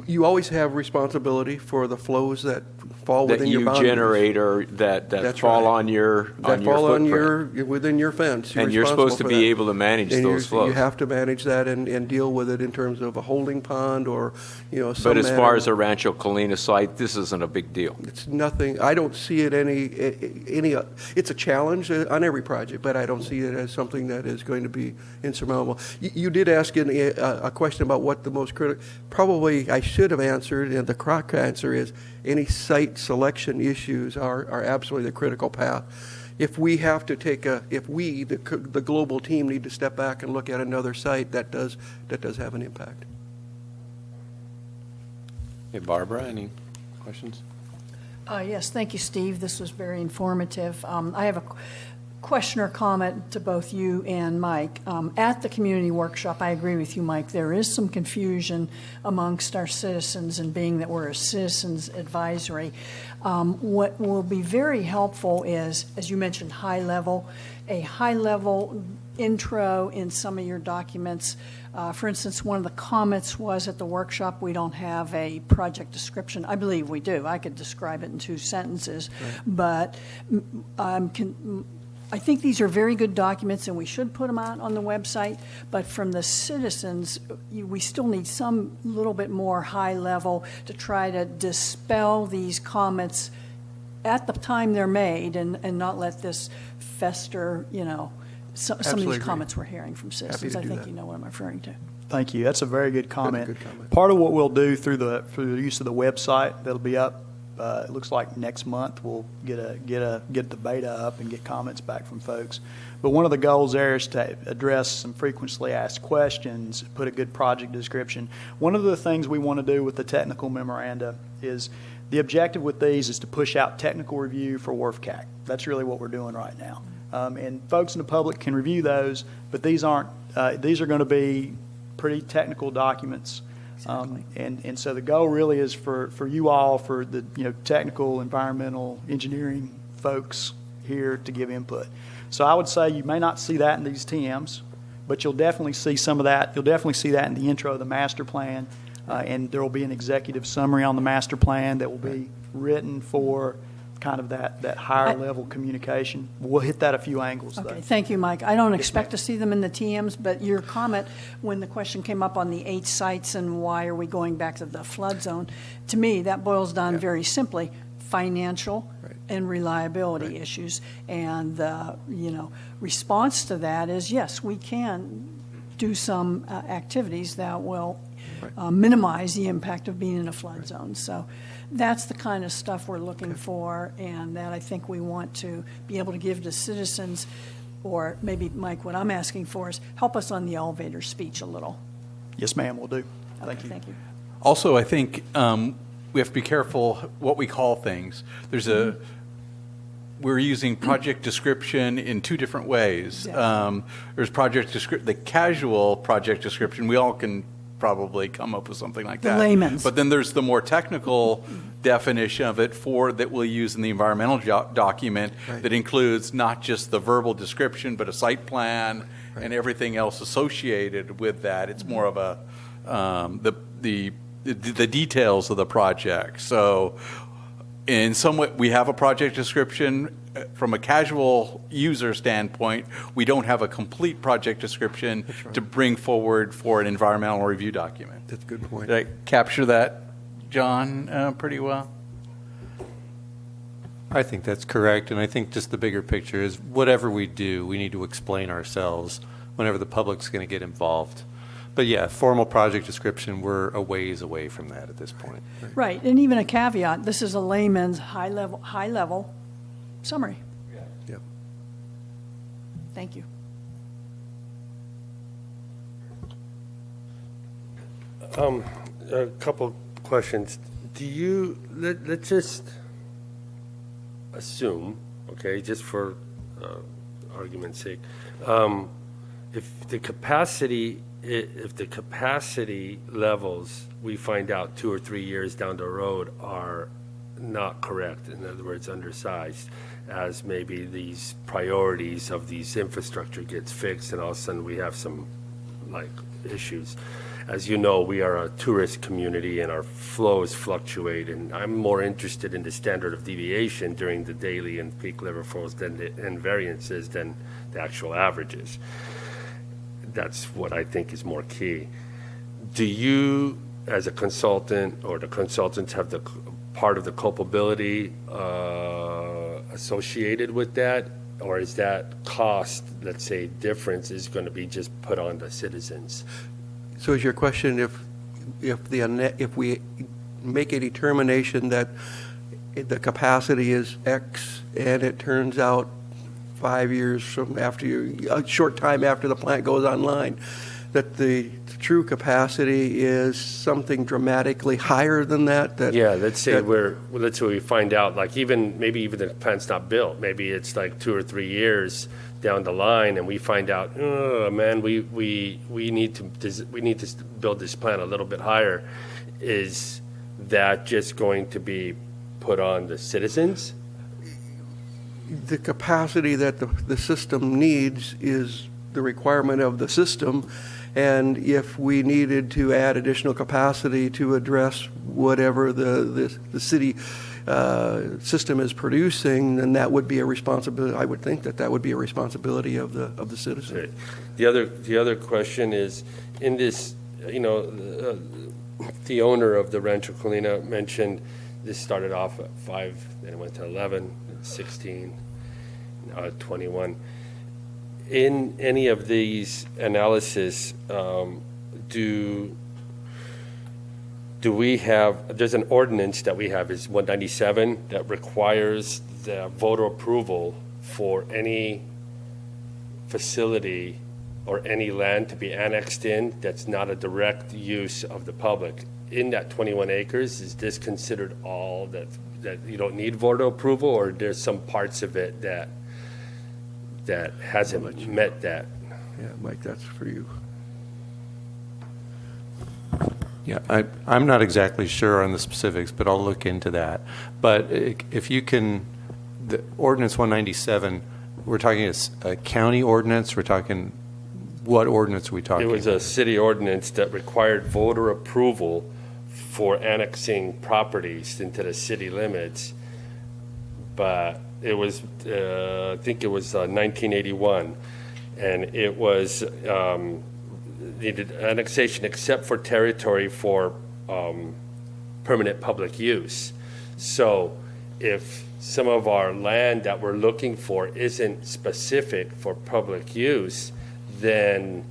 you always have responsibility for the flows that fall That within your you boundaries. generate or that That's fall right. on your That fall on footprint. within your fence. And you're supposed to responsible for be that. able to manage And those flows. You have to manage that and deal with it in terms of a holding pond or, some But as far manner- as a Rancho Colina site, this isn't a big deal. It's nothing, I don't see it any, it's a challenge on every project, but I don't see it as something that is going to be insurmountable. You did ask a question about what the most critical, probably I should have answered, and the correct answer is any site selection issues are absolutely the critical path. If we have to take the global team need to step back and look at another site, that does have an impact. Hey, Barbara, any questions? Yes, thank you, Steve. This was very informative. I have a question or comment to both you and Mike. At the community workshop, I agree with you, Mike, there is some confusion amongst our citizens, and being that we're a citizens advisory. What will be very helpful is, as you mentioned, a high-level intro in some of your documents. For instance, one of the comments was at the workshop, we don't have a project description. I believe we do. I could describe it in 2 sentences. Right. But I think these are very good documents, and we should put them out on the website. But from the citizens, we still need some little bit more high level to try to dispel these comments at the time they're made, and not let this fester, some of these comments we're hearing from citizens. I think you know what I'm referring to. Thank you. That's a very good comment. Good comment. Part of what we'll do through the use of the website that'll be up, it looks like next month we'll get the beta up and get comments back from folks. But one of the goals there is to address some frequently asked questions, put a good project description. One of the things we want to do with the technical memoranda is the objective with these is to push out technical review for WRF-CAC. That's really what we're doing right now. And folks in the public can review those, but these are going to be pretty technical documents. Exactly. And so the goal really is for you all, for the technical, environmental, engineering folks here to give input. So I would say you may not see that in these TMs, but you'll definitely see some of that. You'll definitely see that in the intro of the master plan, and there will be an executive summary on the master plan that will be written for kind of that higher level communication. We'll hit that a few angles, though. Okay, thank you, Mike. I don't expect to see them in the TMs, but your comment when the question came up on the 8 sites and why are we going back to the flood zone, to me, that boils down very simply financial and reliability issues. And the response to that is, yes, we can do some activities that will minimize the impact of being in a flood zone. So that's the kind of stuff we're looking for, and that I think we want to be able to give to citizens. Or maybe, Mike, what I'm asking for is help us on the elevator speech a little. Yes, ma'am, we'll do. Thank you. Thank you. Also, I think we have to be careful what we call things. We're using project description in 2 different ways. There's the casual project description. We all can probably come up with something like that. The layman's. But then there's the more technical definition of it that we'll use in the environmental document that includes not just the verbal description, but a site plan and everything else associated with that. It's more of a the details of the project. So in some way, we have a project description. From a casual user standpoint, we don't have a complete project description to bring forward for an environmental review document. That's a good point. Did I capture that, John, pretty well? I think that's correct, and I think just the bigger picture is whatever we do, we need to explain ourselves whenever the public's going to get involved. But yeah, formal project description, we're a ways away from that at this point. Right, and even a caveat, this is a layman's high-level summary. Yep. Thank you. A couple questions. Let's just assume, okay, just for argument's sake, if the capacity levels we find out 2 or 3 years down the road are not correct, in other words, undersized, as maybe these priorities of these infrastructure gets fixed and all of a sudden we have some issues. as you know, we are a tourist community and our flows fluctuate, and I'm more interested in the standard of deviation during the daily and peak river flows and variances than the actual averages. That's what I think is more key. Do you, as a consultant, or the consultants have the part of the culpability associated with that? Or is that cost, let's say, difference is going to be just put on the citizens? So is your question if we make a determination that the capacity is X and it turns out 5 years from a short time after the plant goes online, that the true capacity is something dramatically higher than that? Yeah, let's say we find out, like maybe even the plant's not built. Maybe it's like 2 or 3 years down the line, and we find out, oh man, we need to build this plant a little bit higher. Is that just going to be put on the citizens? The capacity that the system needs is the requirement of the system. And if we needed to add additional capacity to address whatever the city system is producing, then that would be a responsibility. I would think that would be a responsibility of the citizen. Right. The other question is, in this, the owner of the Rancho Colina mentioned this started off at 5, then it went to 11, 16, 21. In any of these analysis, do we have, there's an ordinance that we have, is 197, that requires the voter approval for any facility or any land to be annexed in that's not a direct use of the public. In that 21 acres, is this considered all that you don't need voter approval, or there's some parts of it that hasn't met that? Yeah, Mike, that's for you. Yeah, I'm not exactly sure on the specifics, but I'll look into that. But if you can, the Ordinance 197, we're talking a county ordinance, we're talking, what ordinance are we talking? It was a city ordinance that required voter approval for annexing properties into the city limits, but it was, I think it was 1981, and it was needed annexation except for territory for permanent public use. So if some of our land that we're looking for isn't specific for public use, then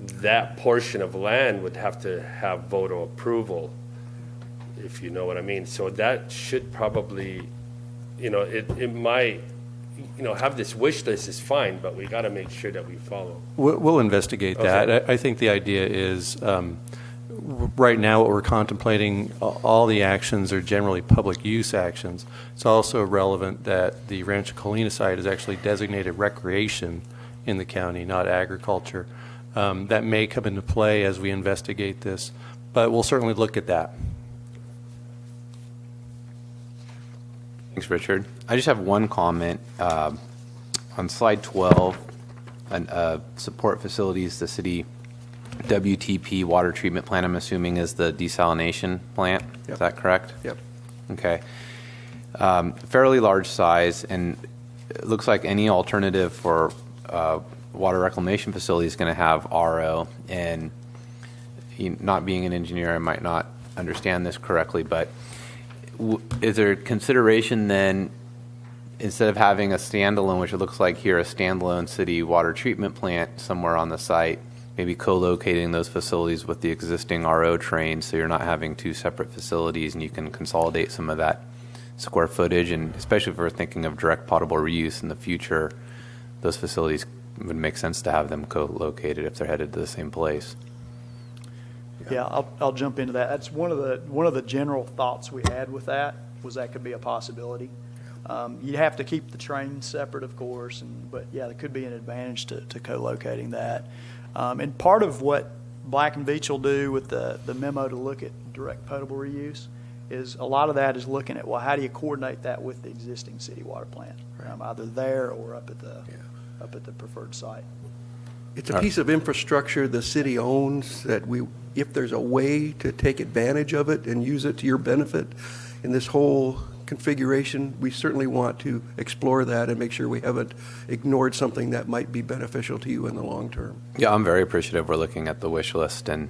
that portion of land would have to have voter approval, if you know what I mean. So that should probably, it might, have this wish list is fine, but we got to make sure that we follow. We'll investigate that. I think the idea is, right now what we're contemplating, all the actions are generally public use actions. It's also relevant that the Rancho Colina site is actually designated recreation in the county, not agriculture. That may come into play as we investigate this, but we'll certainly look at that. Thanks, Richard. I just have one comment. On slide 12, support facilities, the city WWTP water treatment plant, I'm assuming, is the desalination plant. Yep. Is that correct? Yep. Okay. Fairly large size, and it looks like any alternative for water reclamation facility is going to have RO. And not being an engineer, I might not understand this correctly, but is there consideration then, instead of having a standalone, which it looks like here, a standalone city water treatment plant somewhere on the site, maybe co-locating those facilities with the existing RO trains, so you're not having two separate facilities, and you can consolidate some of that square footage? And especially if we're thinking of direct potable reuse in the future, those facilities would make sense to have them co-located if they're headed to the same place. Yeah, I'll jump into that. That's one of the general thoughts we had with that, was that could be a possibility. You'd have to keep the trains separate, of course, but yeah, there could be an advantage to co-locating that. And part of what Black and Veatch will do with the memo to look at direct potable reuse is a lot of that is looking at, well, how do you coordinate that with the existing city water plant, either there or up at the preferred site. It's a piece of infrastructure the city owns that if there's a way to take advantage of it and use it to your benefit in this whole configuration, we certainly want to explore that and make sure we haven't ignored something that might be beneficial to you in the long term. Yeah, I'm very appreciative. We're looking at the wish list and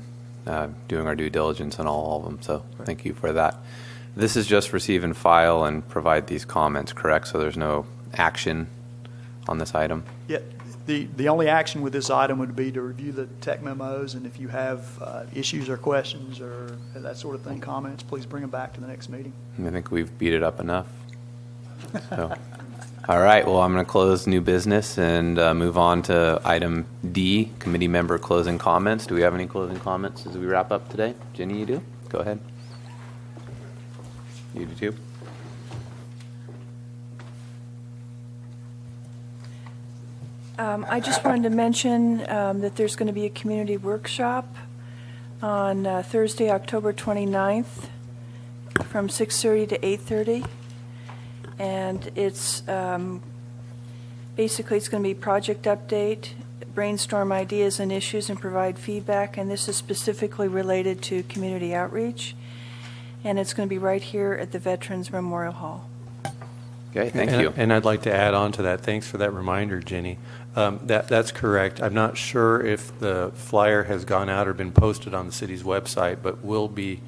doing our due diligence on all of them, so thank you for that. This is just receive and file and provide these comments, correct? So there's no action on this item? Yeah, the only action with this item would be to review the tech memos, and if you have issues or questions or that sort of thing, comments, please bring them back to the next meeting. I think we've beat it up enough. So, all right, well, I'm going to close new business and move on to item D, committee member closing comments. Do we have any closing comments as we wrap up today? Jenny, you do? Go ahead. You do too? I just wanted to mention that there's going to be a community workshop on Thursday, October 29th from 6:30 to 8:30. And it's basically it's going to be project update, brainstorm ideas and issues, and provide feedback. And this is specifically related to community outreach. And it's going to be right here at the Veterans Memorial Hall. Okay, thank you. And I'd like to add on to that. Thanks for that reminder, Jenny. That's correct. I'm not sure if the flyer has gone out or been posted on the city's website, but we'll be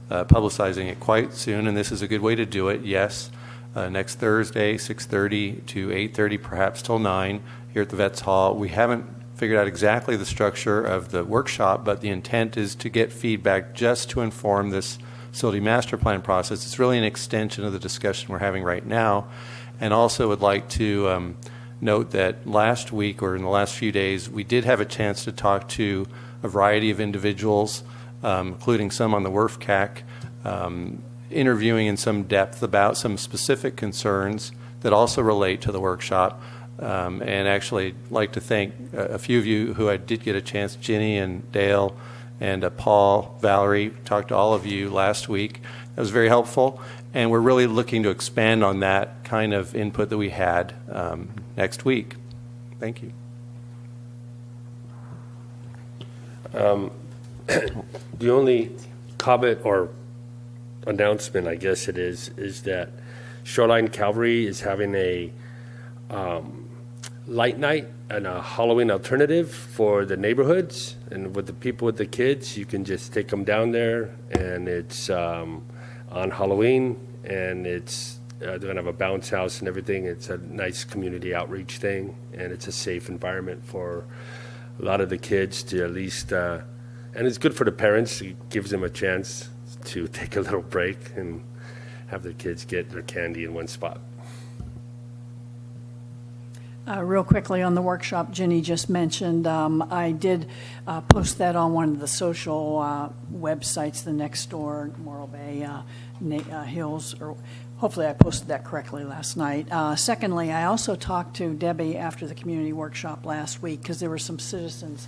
publicizing it quite soon, and this is a good way to do it. Yes, next Thursday, 6:30 to 8:30, perhaps till 9, here at the Vets Hall. We haven't figured out exactly the structure of the workshop, but the intent is to get feedback just to inform this facility master plan process. It's really an extension of the discussion we're having right now, and also would like to note that last week or in the last few days, we did have a chance to talk to a variety of individuals, including some on the WRF-CAC, interviewing in some depth about some specific concerns that also relate to the workshop. And actually like to thank a few of you who I did get a chance, Ginny and Dale and Paul, Valerie, talked to all of you last week. That was very helpful. And we're really looking to expand on that kind of input that we had next week. Thank you. The only comment or announcement, I guess it is that Shoreline Cavalry is having a light night and a Halloween alternative for the neighborhoods. And with the people with the kids, you can just take them down there, and it's on Halloween, and it's they're going to have a bounce house and everything. It's a nice community outreach thing, and it's a safe environment for a lot of the kids to at least, and it's good for the parents. It gives them a chance to take a little break and have their kids get their candy in one spot. Real quickly on the workshop Jenny just mentioned, I did post that on one of the social websites, the Nextdoor, Morro Bay Hills, or hopefully I posted that correctly last night. Secondly, I also talked to Debbie after the community workshop last week because there were some citizens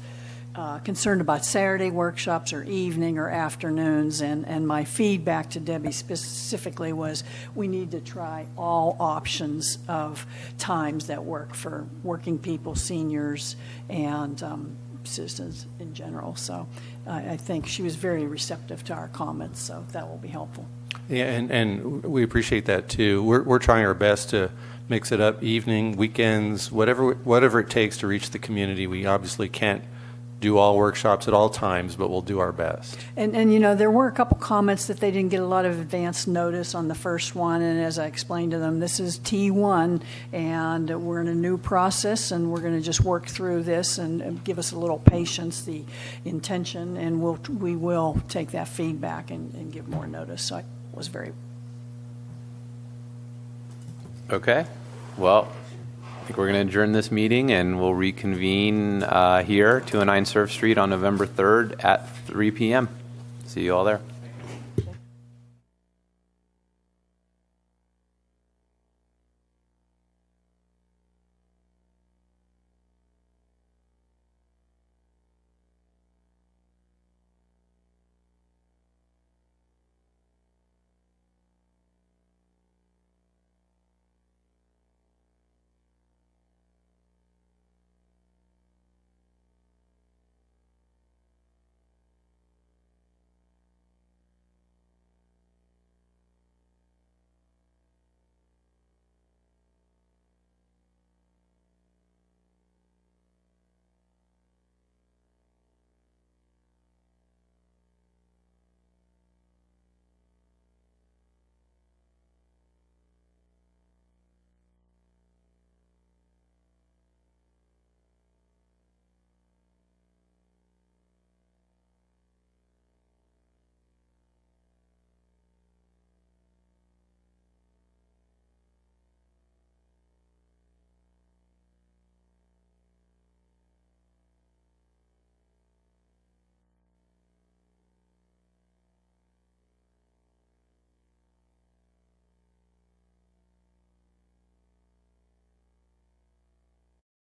concerned about Saturday workshops or evening or afternoons, and my feedback to Debbie specifically was we need to try all options of times that work for working people, seniors, and citizens in general. So I think she was very receptive to our comments, so that will be helpful. Yeah, and we appreciate that too. We're trying our best to mix it up, evening, weekends, whatever it takes to reach the community. We obviously can't do all workshops at all times, but we'll do our best. And you know, there were a couple comments that they didn't get a lot of advance notice on the first one, and as I explained to them, this is T1, and we're in a new process, and we're going to just work through this and give us a little patience, the intention, and we will take that feedback and give more notice. So I was very... Okay. Well, I think we're going to adjourn this meeting, and we'll reconvene here, 209 Surf Street on November 3rd at 3 p.m. See you all there.